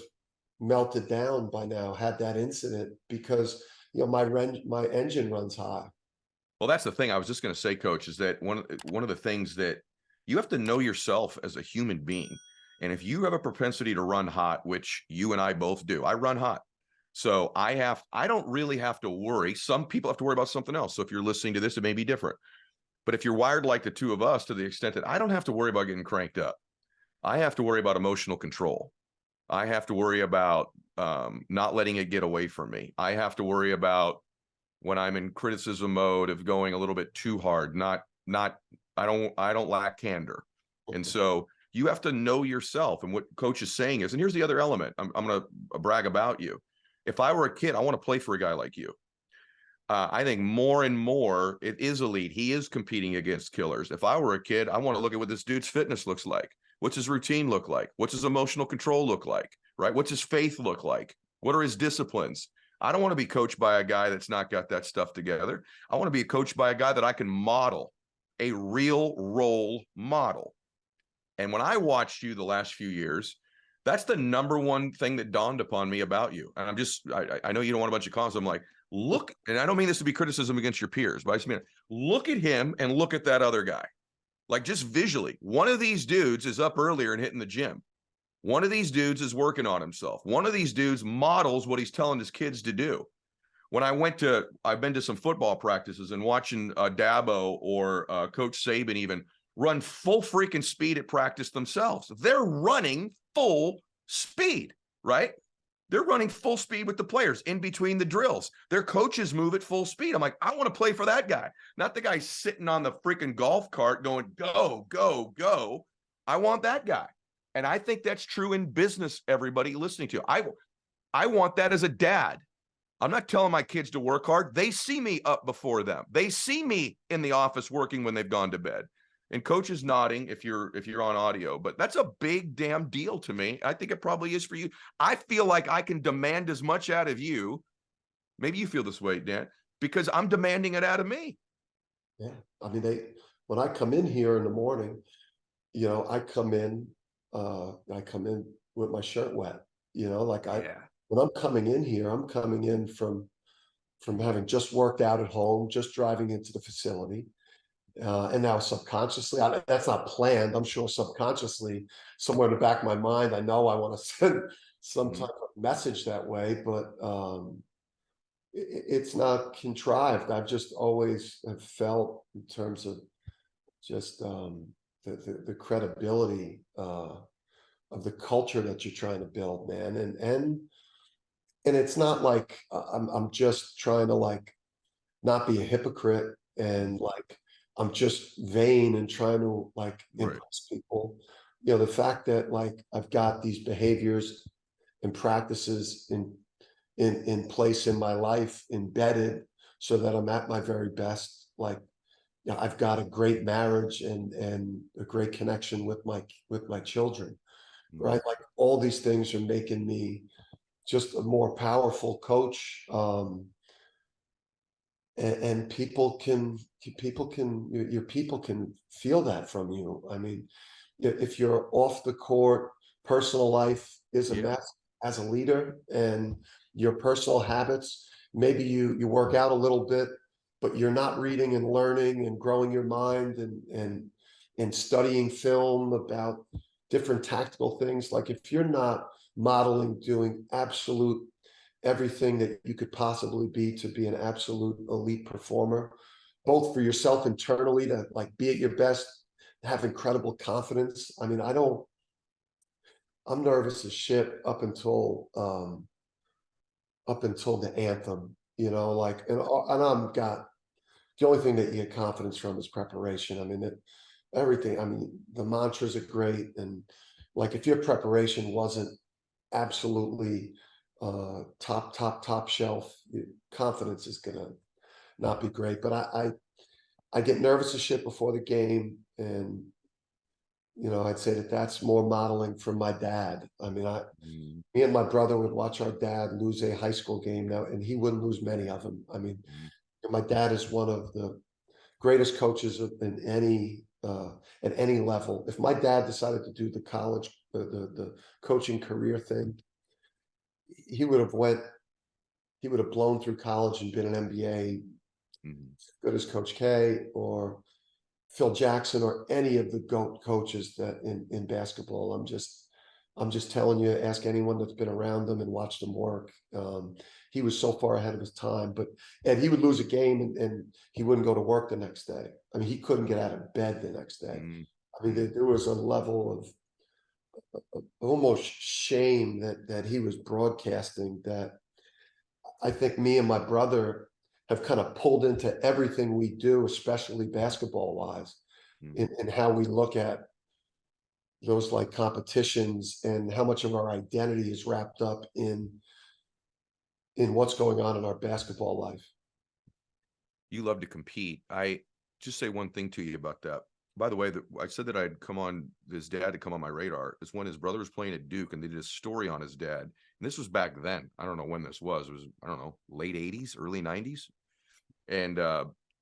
melted down by now, had that incident, because my engine runs high. Well, that's the thing I was just going to say, Coach, is that one of the things that you have to know yourself as a human being. And if you have a propensity to run hot, which you and I both do, I run hot. So I don't really have to worry. Some people have to worry about something else. So if you're listening to this, it may be different. But if you're wired like the two of us, to the extent that I don't have to worry about getting cranked up, I have to worry about emotional control. I have to worry about not letting it get away from me. I have to worry about when I'm in criticism mode of going a little bit too hard, I don't lack candor. And so you have to know yourself. And what Coach is saying is, and here's the other element, I'm going to brag about you. If I were a kid, I want to play for a guy like you. I think more and more it is elite. He is competing against killers. If I were a kid, I want to look at what this dude's fitness looks like. What's his routine look like? What's his emotional control look like? Right? What's his faith look like? What are his disciplines? I don't want to be coached by a guy that's not got that stuff together. I want to be coached by a guy that I can model, a real role model. And when I watched you the last few years, that's the number one thing that dawned upon me about you. And I know you don't want a bunch of comments. I'm like, look, and I don't mean this to be criticism against your peers, but I just mean, look at him and look at that other guy. Like, just visually, one of these dudes is up earlier and hitting the gym. One of these dudes is working on himself. One of these dudes models what he's telling his kids to do. When I've been to some football practices and watching Dabo or Coach Saban even run full freaking speed at practice themselves. They're running full speed, right? They're running full speed with the players in between the drills. Their coaches move at full speed. I'm like, I want to play for that guy, not the guy sitting on the freaking golf cart going, go, go, go. I want that guy. And I think that's true in business, everybody listening to. I want that as a dad. I'm not telling my kids to work hard. They see me up before them. They see me in the office working when they've gone to bed. And Coach is nodding if you're on audio, but that's a big damn deal to me. I think it probably is for you. I feel like I can demand as much out of you. Maybe you feel this way, Dan, because I'm demanding it out of me. Yeah. I mean, when I come in here in the morning, I come in with my shirt wet, when I'm coming in here, I'm coming in from having just worked out at home, just driving into the facility. And now subconsciously, that's not planned. I'm sure subconsciously, somewhere in the back of my mind, I know I want to some type of message that way, but it's not contrived. I've just always have felt in terms of just the credibility of the culture that you're trying to build, man. And it's not like I'm just trying to like not be a hypocrite and like I'm just vain and trying to like impress people. You know, the fact that like I've got these behaviors and practices in place in my life embedded so that I'm at my very best. Like, you know, I've got a great marriage and a great connection with my children, right? Like all these things are making me just a more powerful coach. And people can your people can feel that from you. I mean, if you're off the court, personal life is a mess as a leader, and your personal habits, maybe you work out a little bit, but you're not reading and learning and growing your mind and studying film about different tactical things. Like if you're not modeling doing absolute everything that you could possibly be to be an absolute elite performer, both for yourself internally to like be at your best, have incredible confidence. I mean, I'm nervous as shit up until the anthem, you know, like, and I'm got, the only thing that you get confidence from is preparation. I mean, everything, I mean, the mantras are great. And like, if your preparation wasn't absolutely top shelf, confidence is gonna not be great. But I get nervous as shit before the game, and you know, I'd say that that's more modeling from my dad. I mean, me and my brother would watch our dad lose a high school game now, and he wouldn't lose many of them. I mean, my dad is one of the greatest coaches in any at any level. If my dad decided to do the college, the coaching career thing, he would have blown through college and been an MBA, good as Coach K or Phil Jackson or any of the GOAT coaches that in basketball. I'm just telling you, ask anyone that's been around them and watched them work. He was so far ahead of his time, and he would lose a game and he wouldn't go to work the next day. I mean, he couldn't get out of bed the next day. I mean, there was a level of almost shame that he was broadcasting that I think me and my brother have kind of pulled into everything we do, especially basketball wise, in how we look at those like competitions and how much of our identity is wrapped up in what's going on in our basketball life. You love to compete. I just say one thing to you about that. By the way, I said that I'd come on, his dad to come on my radar. It's when his brother was playing at Duke and they did a story on his dad. And this was back then. I don't know when this was. It was, I don't know, late 80s, early 90s. And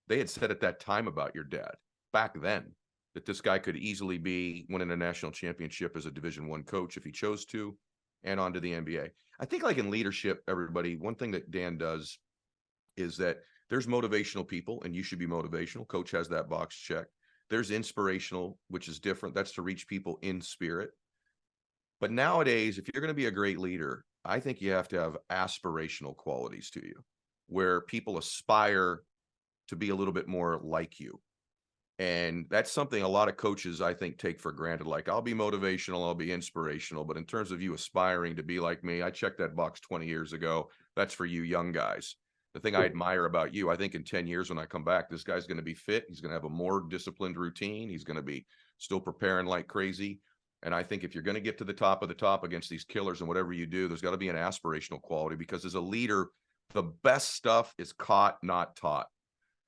they had said at that time about your dad back then that this guy could easily be winning a national championship as a Division I coach if he chose to, and on to the NBA. I think like in leadership, everybody, one thing that Dan does is that there's motivational people, and you should be motivational. Coach has that box checked. There's inspirational, which is different. That's to reach people in spirit. But nowadays, if you're going to be a great leader, I think you have to have aspirational qualities to you, where people aspire to be a little bit more like you. And that's something a lot of coaches, I think, take for granted. Like, I'll be motivational, I'll be inspirational. But in terms of you aspiring to be like me, I checked that box 20 years ago. That's for you young guys. The thing I admire about you, I think in 10 years when I come back, this guy's going to be fit. He's going to have a more disciplined routine. He's going to be still preparing like crazy. And I think if you're going to get to the top of the top against these killers and whatever you do, there's got to be an aspirational quality, because as a leader, the best stuff is caught, not taught.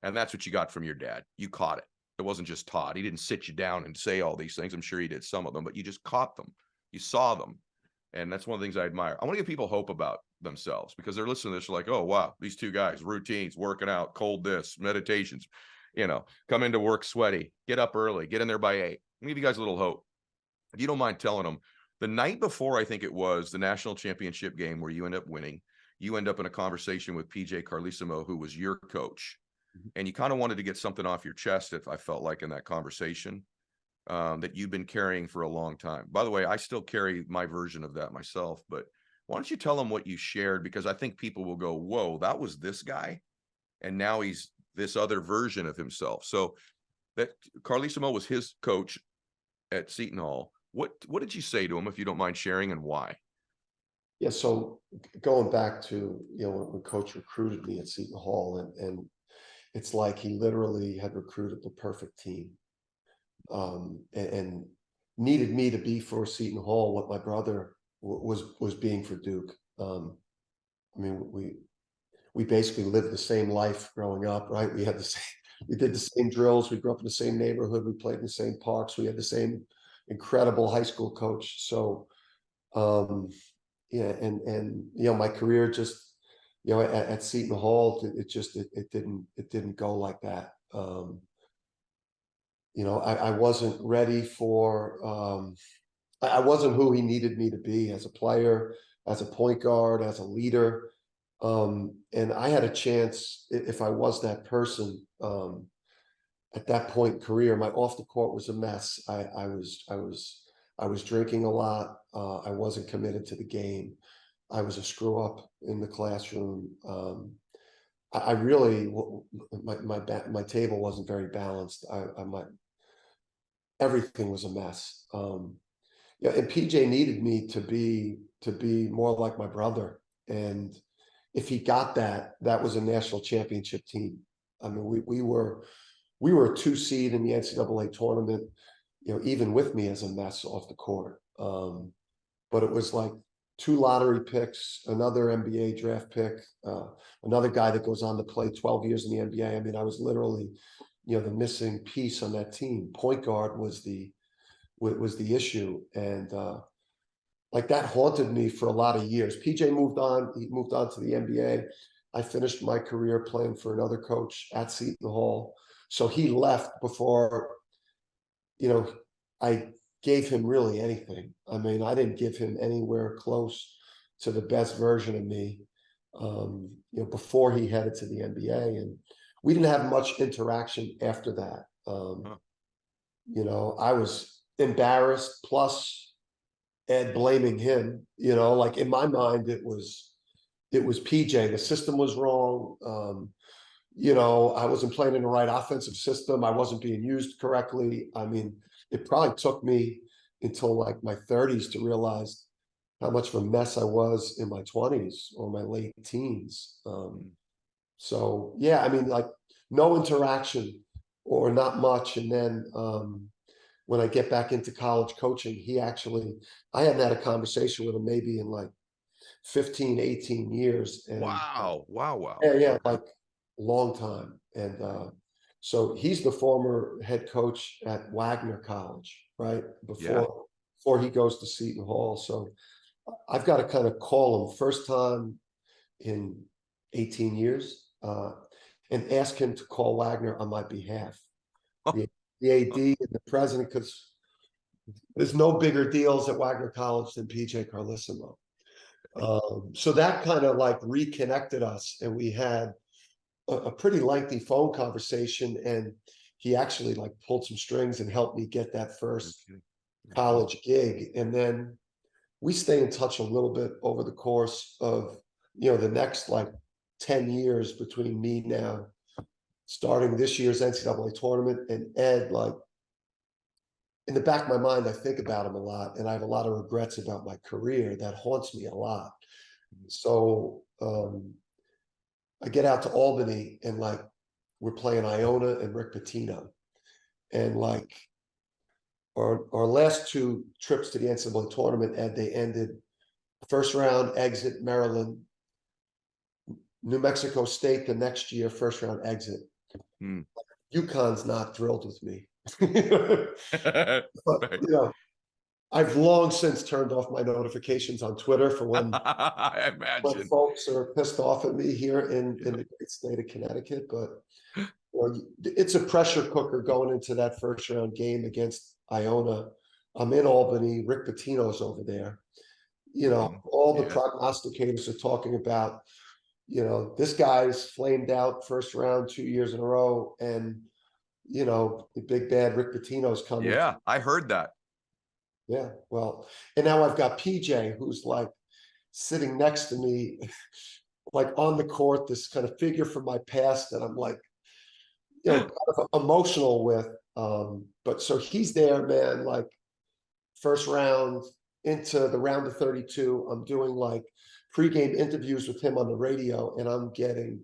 And that's what you got from your dad. You caught it. It wasn't just taught. He didn't sit you down and say all these things. I'm sure he did some of them, but you just caught them. You saw them. And that's one of the things I admire. I want to give people hope about themselves, because they're listening to this like, oh, wow, these two guys, routines, working out, cold this, meditations, you know, come into work sweaty, get up early, get in there by 8. Let me give you guys a little hope. If you don't mind telling them, the night before, I think it was the national championship game where you end up winning, you end up in a conversation with PJ Carlesimo, who was your coach. And you kind of wanted to get something off your chest, if I felt like in that conversation, that you've been carrying for a long time. By the way, I still carry my version of that myself, but Why don't you tell them what you shared? Because I think people will go, whoa, that was this guy. And now he's this other version of himself. So that Carlesimo was his coach at Seton Hall. What did you say to him, if you don't mind sharing, and why? Yeah, so going back to, when Coach recruited me at Seton Hall, and it's like he literally had recruited the perfect team, and needed me to be for Seton Hall what my brother was being for Duke. I mean, we basically lived the same life growing up, right? We did the same drills. We grew up in the same neighborhood. We played in the same parks. We had the same incredible high school coach. So, yeah, and my career just, at Seton Hall, it didn't go like that. I wasn't ready for, I wasn't who he needed me to be as a player, as a point guard, as a leader. And I had a chance, if I was that person, at that point in career. My off the court was a mess. I was drinking a lot. I wasn't committed to the game. I was a screw up in the classroom. I really, my table wasn't very balanced. Everything was a mess. Yeah, and PJ needed me to be more like my brother. And if he got that, that was a national championship team. I mean, we were a 2 seed in the NCAA tournament, even with me as a mess off the court. But it was like 2 lottery picks, another NBA draft pick, another guy that goes on to play 12 years in the NBA. I mean, I was literally, the missing piece on that team. Point guard was the issue. And like that haunted me for a lot of years. PJ moved on. He moved on to the NBA. I finished my career playing for another coach at Seton Hall. So he left before, I gave him really anything. I mean, I didn't give him anywhere close to the best version of me, before he headed to the NBA. And we didn't have much interaction after that. I was embarrassed, plus Ed blaming him, like in my mind, it was PJ. The system was wrong. I wasn't playing in the right offensive system. I wasn't being used correctly. I mean, it probably took me until like my 30s to realize how much of a mess I was in my 20s or my late teens. So yeah, I mean, like no interaction or not much. And then when I get back into college coaching, I hadn't had a conversation with him maybe in like 15, 18 years. And Wow. yeah, like long time. And so he's the former head coach at Wagner College, right? Before he goes to Seton Hall. So I've got to kind of call him first time in 18 years, and ask him to call Wagner on my behalf. The AD and the president, because there's no bigger deals at Wagner College than PJ Carlesimo. So that kind of like reconnected us, and we had a pretty lengthy phone conversation, and he actually like pulled some strings and helped me get that first college gig. And then we stay in touch a little bit over the course of, the next like 10 years between me now starting this year's NCAA tournament and Ed. Like in the back of my mind, I think about him a lot, and I have a lot of regrets about my career that haunts me a lot. So I get out to Albany, and like we're playing Iona and Rick Pitino, and like our last 2 trips to the NCAA tournament, Ed, they ended first round exit Maryland, New Mexico State the next year, first round exit. UConn's not thrilled with me. But I've long since turned off my notifications on Twitter for when I imagine folks are pissed off at me here in the great state of Connecticut. But it's a pressure cooker going into that first round game against Iona. I'm in Albany. Rick Pitino's over there. All the prognosticators are talking about, this guy's flamed out first round 2 years in a row, and the big bad Rick Pitino's coming. Yeah, I heard that. Yeah, well, and now I've got PJ, who's like, sitting next to me, like on the court, this kind of figure from my past that I'm like, kind of emotional with. But so he's there, man, like first round into the round of 32. I'm doing like pregame interviews with him on the radio, and I'm getting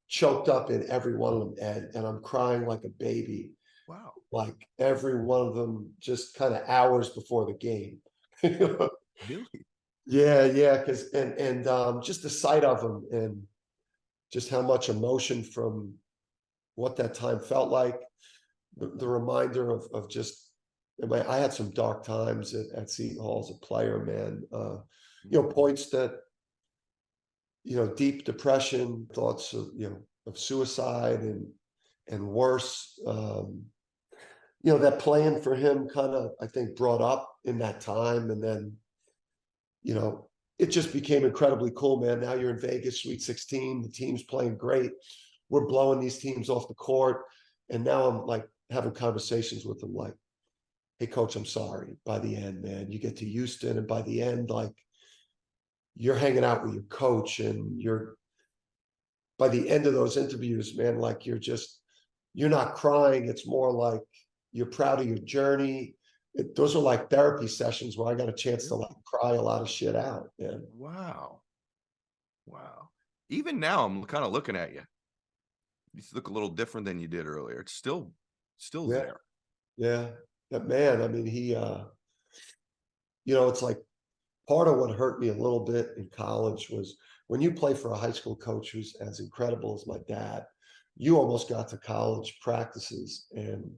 choked up in every one of them, Ed, and I'm crying like a baby. Wow. Like every one of them just kind of hours before the game. Really? Yeah, because just the sight of them and just how much emotion from what that time felt like, the reminder of just, I had some dark times at Seton Hall as a player, man. Points that, deep depression, thoughts of suicide and worse. That playing for him kind of, I think, brought up in that time. And then, it just became incredibly cool, man. Now you're in Vegas, Sweet 16, the team's playing great. We're blowing these teams off the court. And now I'm like having conversations with them like, hey, coach, I'm sorry. By the end, man, you get to Houston, and by the end, like, you're hanging out with your coach, and by the end of those interviews, man, like you're not crying. It's more like you're proud of your journey. Those are like therapy sessions where I got a chance to like cry a lot of shit out, man. Wow. Even now, I'm kind of looking at you. You look a little different than you did earlier. It's still there. Yeah. That man, I mean, he, it's like part of what hurt me a little bit in college was when you play for a high school coach who's as incredible as my dad, you almost got to college practices and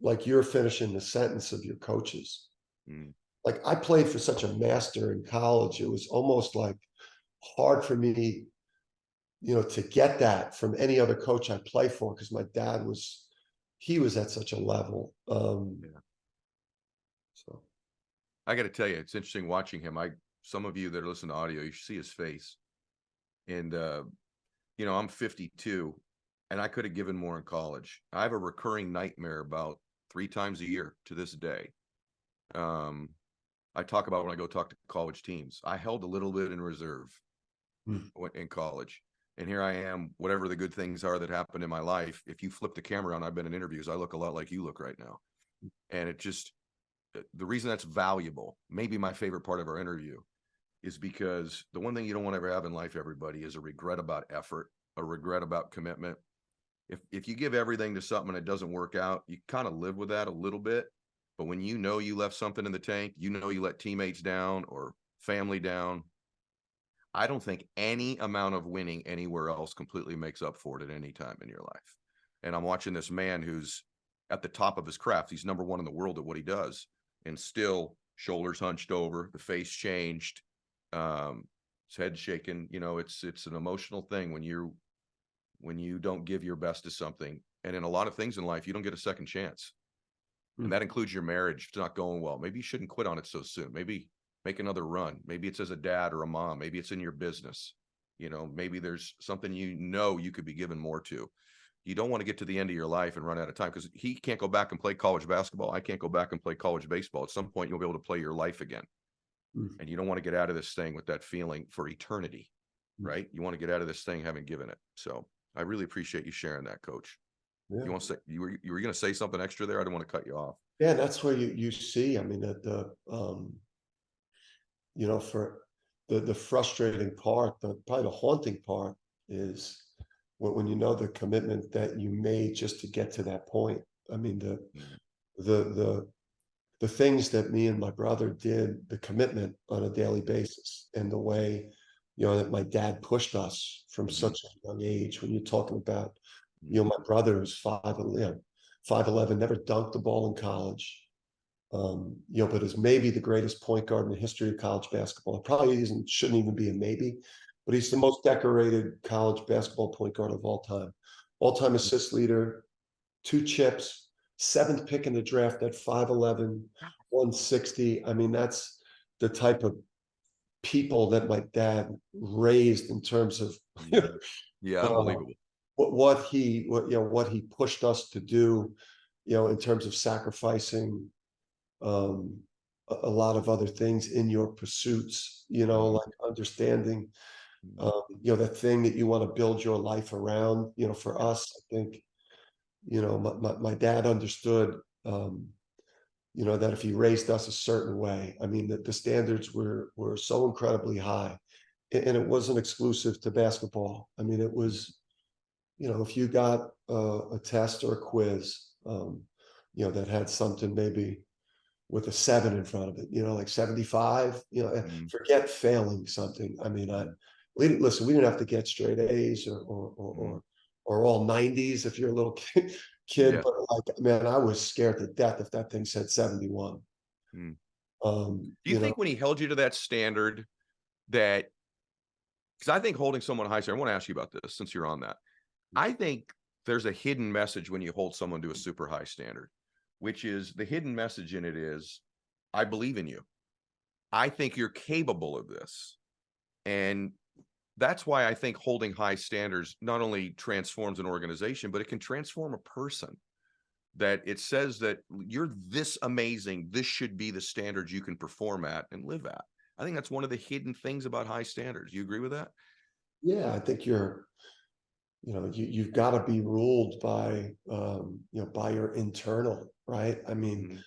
like you're finishing the sentence of your coaches. Like I played for such a master in college. It was almost like hard for me, to get that from any other coach I play for, because my dad was at such a level. So I got to tell you, it's interesting watching him. Some of you that are listening to audio, you should see his face. And, I'm 52 and I could have given more in college. I have a recurring nightmare about 3 times a year to this day. I talk about when I go talk to college teams. I held a little bit in reserve in college. And here I am, whatever the good things are that happened in my life. If you flip the camera on, I've been in interviews, I look a lot like you look right now. And it just, the reason that's valuable, maybe my favorite part of our interview, is because the one thing you don't want to ever have in life, everybody, is a regret about effort, a regret about commitment. If you give everything to something and it doesn't work out, you kind of live with that a little bit. But when you left something in the tank, you let teammates down or family down, I don't think any amount of winning anywhere else completely makes up for it at any time in your life. And I'm watching this man who's at the top of his craft. He's number one in the world at what he does, and still shoulders hunched over, the face changed, his head shaking. It's an emotional thing when you don't give your best to something. And in a lot of things in life, you don't get a second chance. And that includes your marriage. If it's not going well, maybe you shouldn't quit on it so soon. Maybe make another run. Maybe it's as a dad or a mom. Maybe it's in your business. Maybe there's something you could be given more to. You don't want to get to the end of your life and run out of time, because he can't go back and play college basketball. I can't go back and play college baseball. At some point, you'll be able to play your life again. And you don't want to get out of this thing with that feeling for eternity, right? You want to get out of this thing having given it. So I really appreciate you sharing that, Coach. Yeah. You want to say, you were going to say something extra there? I didn't want to cut you off. Yeah, that's where you see, I mean, that for the frustrating part, probably the haunting part is when the commitment that you made just to get to that point. I mean, the things that me and my brother did, the commitment on a daily basis, and the way, that my dad pushed us from such a young age. When you're talking about, my brother was 5'11", never dunked the ball in college. But is maybe the greatest point guard in the history of college basketball. It probably shouldn't even be a maybe, but he's the most decorated college basketball point guard of all time. All-time assist leader, 2 chips, 7th pick in the draft at 5'11", 160. I mean, that's the type of people that my dad raised in terms of unbelievable. What he pushed us to do, in terms of sacrificing, a lot of other things in your pursuits, you know, like understanding, you know, that thing that you want to build your life around. You know, for us, I think, you know, my dad understood, you know, that if he raised us a certain way, I mean, that the standards were so incredibly high, and it wasn't exclusive to basketball. I mean, it was, you know, if you got a test or a quiz, you know, that had something maybe with a 7 in front of it, you know, like 75, you know, forget failing something. I mean, we didn't listen, we didn't have to get straight A's or all 90s if you're a little kid, Yeah. but like, man, I was scared to death if that thing said 71. Do you You know, think when he held you to that standard that, because I think holding someone high standard, I want to ask you about this since you're on that. I think there's a hidden message when you hold someone to a super high standard, which is the hidden message in it is, I believe in you. I think you're capable of this. And that's why I think holding high standards not only transforms an organization, but it can transform a person. That it says that you're this amazing, this should be the standards you can perform at and live at. I think that's one of the hidden things about high standards. You agree with that? yeah, I think you're, you know, you've got to be ruled by, you know, by your internal, right? I mean,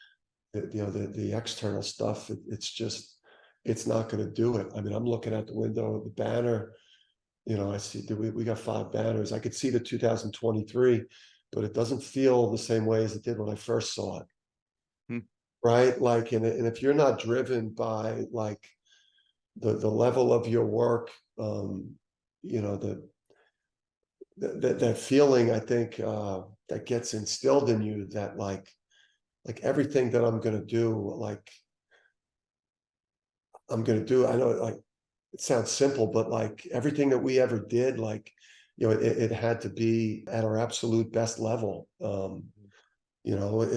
you know, the external stuff, it's just, it's not going to do it. I mean, I'm looking out the window of the banner, you know, I see we got 5 banners. I could see the 2023, but it doesn't feel the same way as it did when I first saw it. Right? Like, and if you're not driven by like the level of your work, you know, that feeling, I think, that gets instilled in you, that like everything that I'm going to do, like I'm going to do, I know, like, it sounds simple, but like everything that we ever did, like, you know, it had to be at our absolute best level. You know,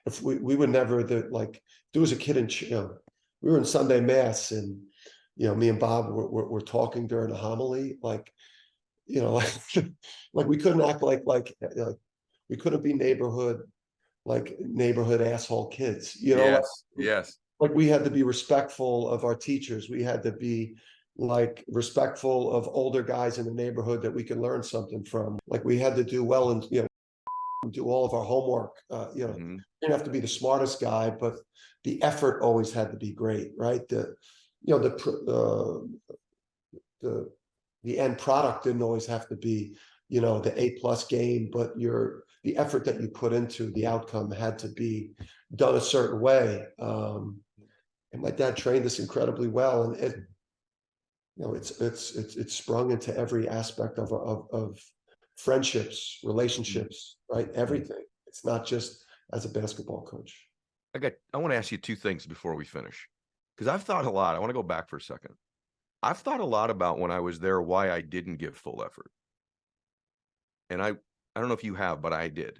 if we would never, like, there was a kid in, you know, we were in Sunday mass, and, you know, me and Bob were talking during a homily, like, you know, like we couldn't act like we couldn't be neighborhood asshole kids, you know, Yes. Yes. like we had to be respectful of our teachers. We had to be like respectful of older guys in the neighborhood that we could learn something from. Like we had to do well and, you know, do all of our homework. You know, you didn't have to be the smartest guy, but the effort always had to be great, right? The, you know, the end product didn't always have to be, you know, the A+ game, but the effort that you put into the outcome had to be done a certain way. And my dad trained us incredibly well, and it, you know, it's sprung into every aspect of friendships, relationships, right? Everything. It's not just as a basketball coach. I want to ask you 2 things before we finish, because I've thought a lot. I want to go back for a second. I've thought a lot about when I was there, why I didn't give full effort. And I don't know if you have, but I did.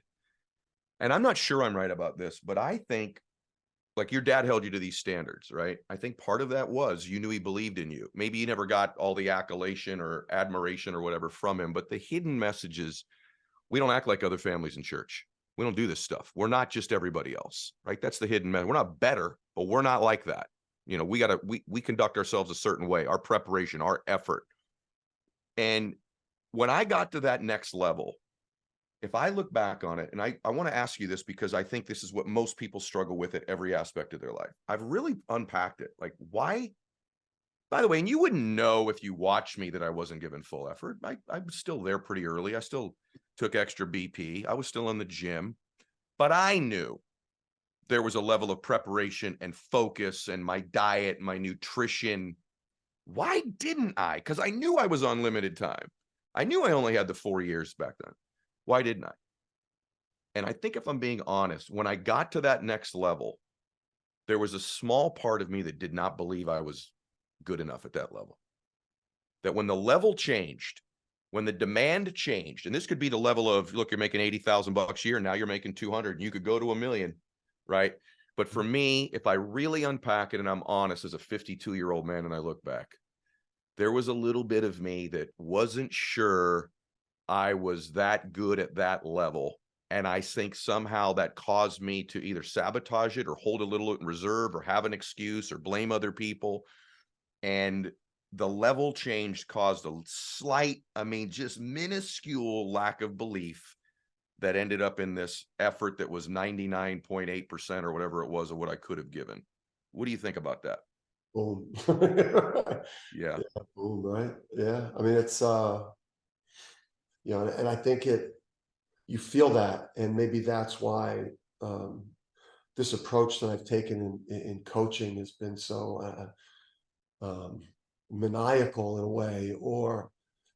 And I'm not sure I'm right about this, but I think, like, your dad held you to these standards, right? I think part of that was you knew he believed in you. Maybe you never got all the accolation or admiration or whatever from him, but the hidden messages, we don't act like other families in church. We don't do this stuff. We're not just everybody else, right? That's the hidden message. We're not better, but we're not like that. You know, we conduct ourselves a certain way, our preparation, our effort. And when I got to that next level, if I look back on it, and I want to ask you this because I think this is what most people struggle with at every aspect of their life. I've really unpacked it. Like, why? By the way, and you wouldn't know if you watched me that I wasn't giving full effort. I was still there pretty early. I still took extra BP. I was still in the gym, but I knew there was a level of preparation and focus and my diet, my nutrition. Why didn't I? Because I knew I was on limited time. I knew I only had the 4 years back then. Why didn't I? And I think if I'm being honest, when I got to that next level, there was a small part of me that did not believe I was good enough at that level. That when the level changed, when the demand changed, and this could be the level of, look, you're making $80,000 a year, now you're making 200, and you could go to $1 million, right? But for me, if I really unpack it and I'm honest as a 52-year-old man and I look back, there was a little bit of me that wasn't sure I was that good at that level And I think somehow that caused me to either sabotage it or hold a little in reserve or have an excuse or blame other people. And the level change caused a slight, I mean, just minuscule lack of belief that ended up in this effort that was 99.8% or whatever it was of what I could have given. What do you think about that? Boom. Yeah. Yeah, boom, right? Yeah. I mean, it's you know, and I think you feel that, and maybe that's why this approach that I've taken in coaching has been so maniacal in a way, or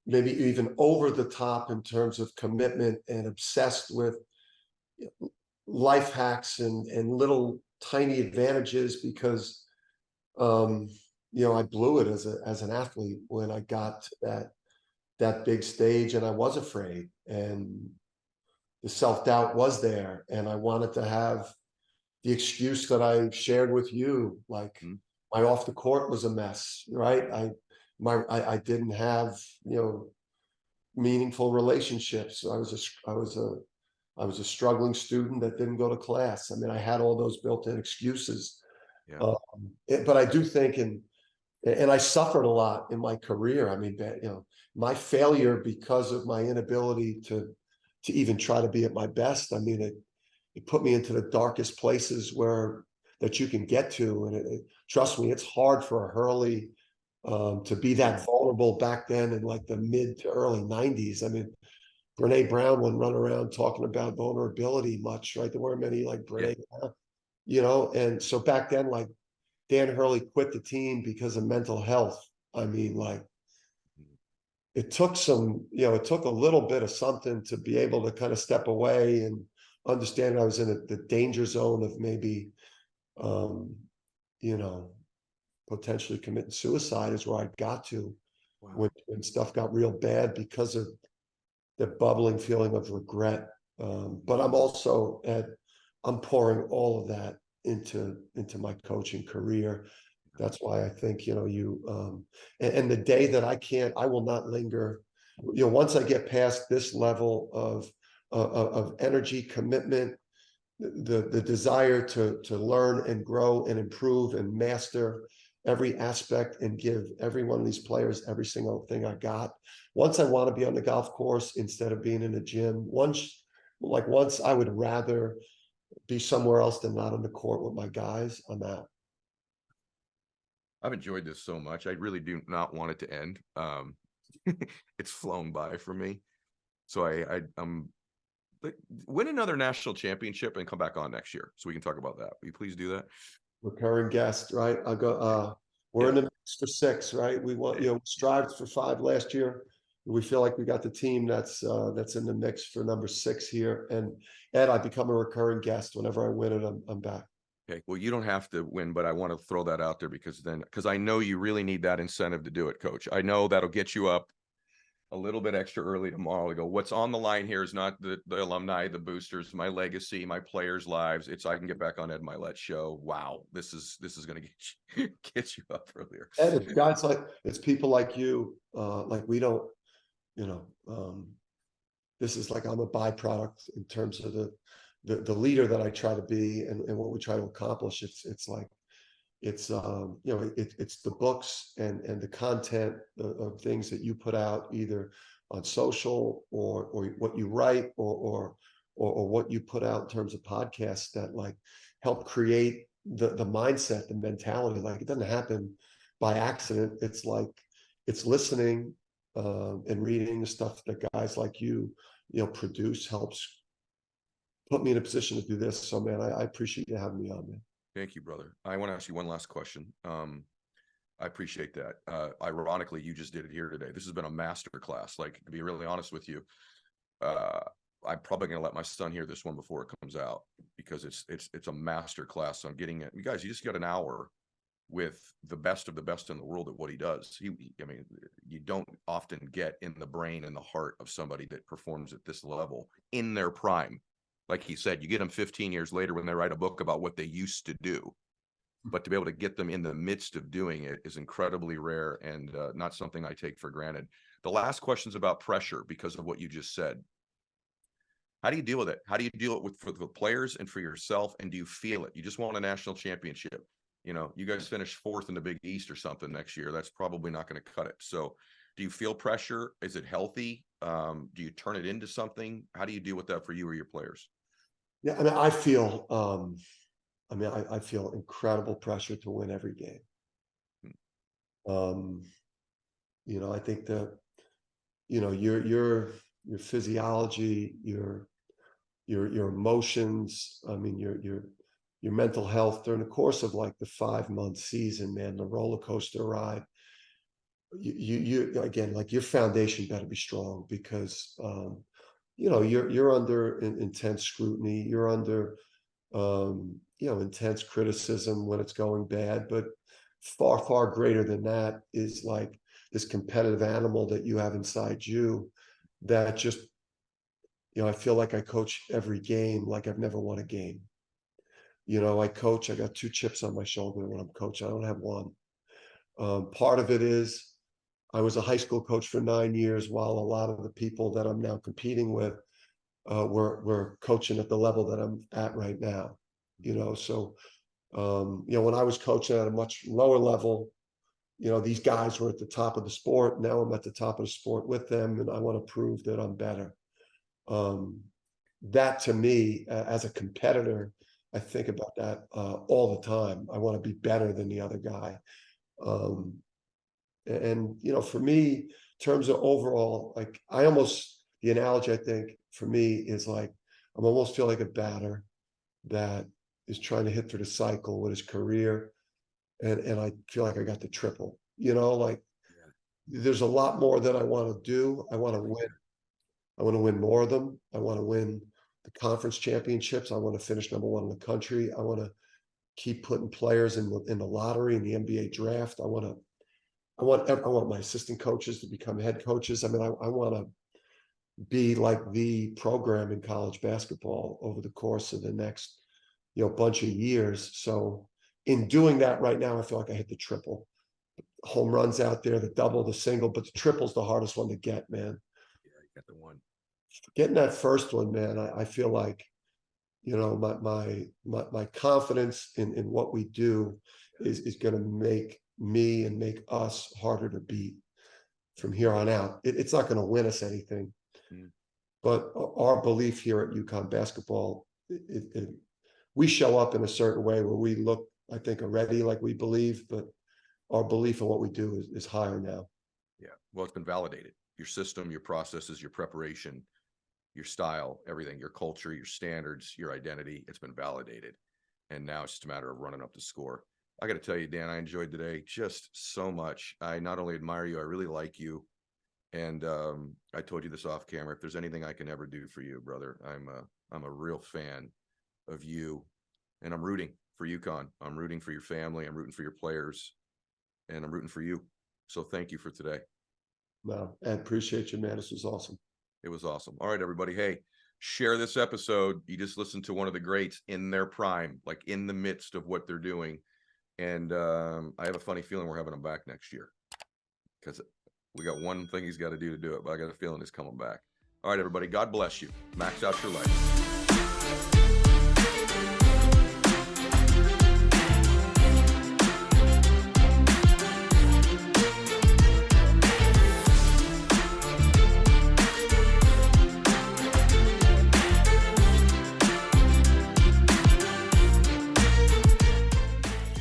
maybe even over the top in terms of commitment, and obsessed with life hacks and little tiny advantages, because you know, I blew it as an athlete when I got to that big stage, and I was afraid, and the self-doubt was there, and I wanted to have the excuse that I shared with you, like my off the court was a mess, right? I didn't have, you know, meaningful relationships. I was a struggling student that didn't go to class. I mean, I had all those built-in excuses. Yeah. But I do think, and I suffered a lot in my career. I mean, you know, my failure because of my inability to even try to be at my best. I mean, it put me into the darkest places that you can get to. And trust me, it's hard for a Hurley to be that vulnerable back then in like the mid to early 90s. I mean, Brene Brown wouldn't run around talking about vulnerability much, right? There weren't many like Brene Brown, you know? And so back then, like Dan Hurley quit the team because of mental health. I mean, like it took some, you know, it took a little bit of something to be able to kind of step away and understand I was in the danger zone of maybe, you know, potentially committing suicide is where I got to. Wow. When stuff got real bad because of the bubbling feeling of regret. But I'm pouring all of that into my coaching career. That's why I think, you know, and the day that I will not linger, you know, once I get past this level of energy, commitment, the desire to learn and grow and improve and master every aspect and give every one of these players every single thing I got. Once I want to be on the golf course instead of being in a gym. Once I would rather be somewhere else than not on the court with my guys. I'm out. I've enjoyed this so much. I really do not want it to end. It's flown by for me. So I'm win another national championship and come back on next year so we can talk about that. Will you please do that? Recurring guest, right? I'll go. We're in the mix for 6, right? We want, you know, strived for 5 last year. We feel like we got the team that's in the mix for number 6 here. And Ed, I become a recurring guest whenever I win it. I'm back. Okay. Well, you don't have to win, but I want to throw that out there because I know you really need that incentive to do it, Coach. I know that'll get you up a little bit extra early tomorrow to go, what's on the line here is not the alumni, the boosters, my legacy, my players' lives. It's I can get back on Ed Mylett show. Wow, this is going to get you up earlier. And it's guys like, it's people like you, like we don't, you know, this is like I'm a byproduct in terms of the leader that I try to be and what we try to accomplish. It's like it's you know, it's the books and the content of things that you put out either on social or what you write or what you put out in terms of podcasts that like help create the mindset, the mentality. Like it doesn't happen by accident. It's like it's listening and reading the stuff that guys like you know, produce helps put me in a position to do this. So man, I appreciate you having me on, man. Thank you, brother. I want to ask you one last question. I appreciate that. Ironically, you just did it here today. This has been a master class. Like, to be really honest with you, I'm probably going to let my son hear this one before it comes out because it's a master class on getting it. You guys, you just got an hour with the best of the best in the world at what he does. I mean, you don't often get in the brain and the heart of somebody that performs at this level in their prime. Like he said, you get them 15 years later when they write a book about what they used to do. But to be able to get them in the midst of doing it is incredibly rare and not something I take for granted. The last question is about pressure because of what you just said. How do you deal with it? How do you deal it with for the players and for yourself? And do you feel it? You just won a national championship. You know, you guys finish 4th in the Big East or something next year. That's probably not going to cut it. So do you feel pressure? Is it healthy? Do you turn it into something? How do you deal with that for you or your players? Yeah, I mean, I feel, I feel incredible pressure to win every game. You know, I think that, you know, your physiology, your emotions, I mean, your mental health during the course of like the 5-month season, man, the roller coaster ride. You again, like your foundation better be strong because you know, you're under intense scrutiny, you're under you know, intense criticism when it's going bad, but far greater than that is like this competitive animal that you have inside you that just, you know, I feel like I coach every game like I've never won a game. You know, I got 2 chips on my shoulder when I'm coaching. I don't have one. Part of it is I was a high school coach for 9 years, while a lot of the people that I'm now competing with were coaching at the level that I'm at right now. You know, so you know, when I was coaching at a much lower level, you know, these guys were at the top of the sport. Now I'm at the top of the sport with them, and I want to prove that I'm better. That to me, as a competitor, I think about that all the time. I want to be better than the other guy. And you know, for me, in terms of overall, like the analogy I think for me is like I'm almost feel like a batter that is trying to hit through the cycle with his career, and I feel like I got the triple. You know, like there's a lot more that I want to do. I want to win. I want to win more of them. I want to win the conference championships. I want to finish number 1 in the country. I want to keep putting players in the lottery, in the NBA draft. I want my assistant coaches to become head coaches. I mean, I want to be like the program in college basketball over the course of the next, you know, bunch of years. So in doing that right now, I feel like I hit the triple. Home runs out there, the double, the single, but the triple's the hardest one to get, man. Yeah, you got the one. Getting that first one, man, I feel like, you know, my confidence in what we do is going to make me and make us harder to beat from here on out. It's not going to win us anything, but our belief here at UConn basketball, we show up in a certain way where we look, I think, already like we believe, but our belief in what we do is higher now. Yeah, well, it's been validated. Your system, your processes, your preparation, your style, everything, your culture, your standards, your identity, it's been validated. And now it's just a matter of running up the score. I got to tell you, Dan, I enjoyed today just so much. I not only admire you, I really like you. And I told you this off camera. If there's anything I can ever do for you, brother, I'm a real fan of you, and I'm rooting for UConn. I'm rooting for your family. I'm rooting for your players, and I'm rooting for you. So thank you for today. No, I appreciate you, man. This was awesome. It was awesome. All right, everybody. Hey, share this episode. You just listened to one of the greats in their prime, like in the midst of what they're doing. And I have a funny feeling we're having him back next year because we got one thing he's got to do it, but I got a feeling he's coming back. All right, everybody. God bless you. Max out your life.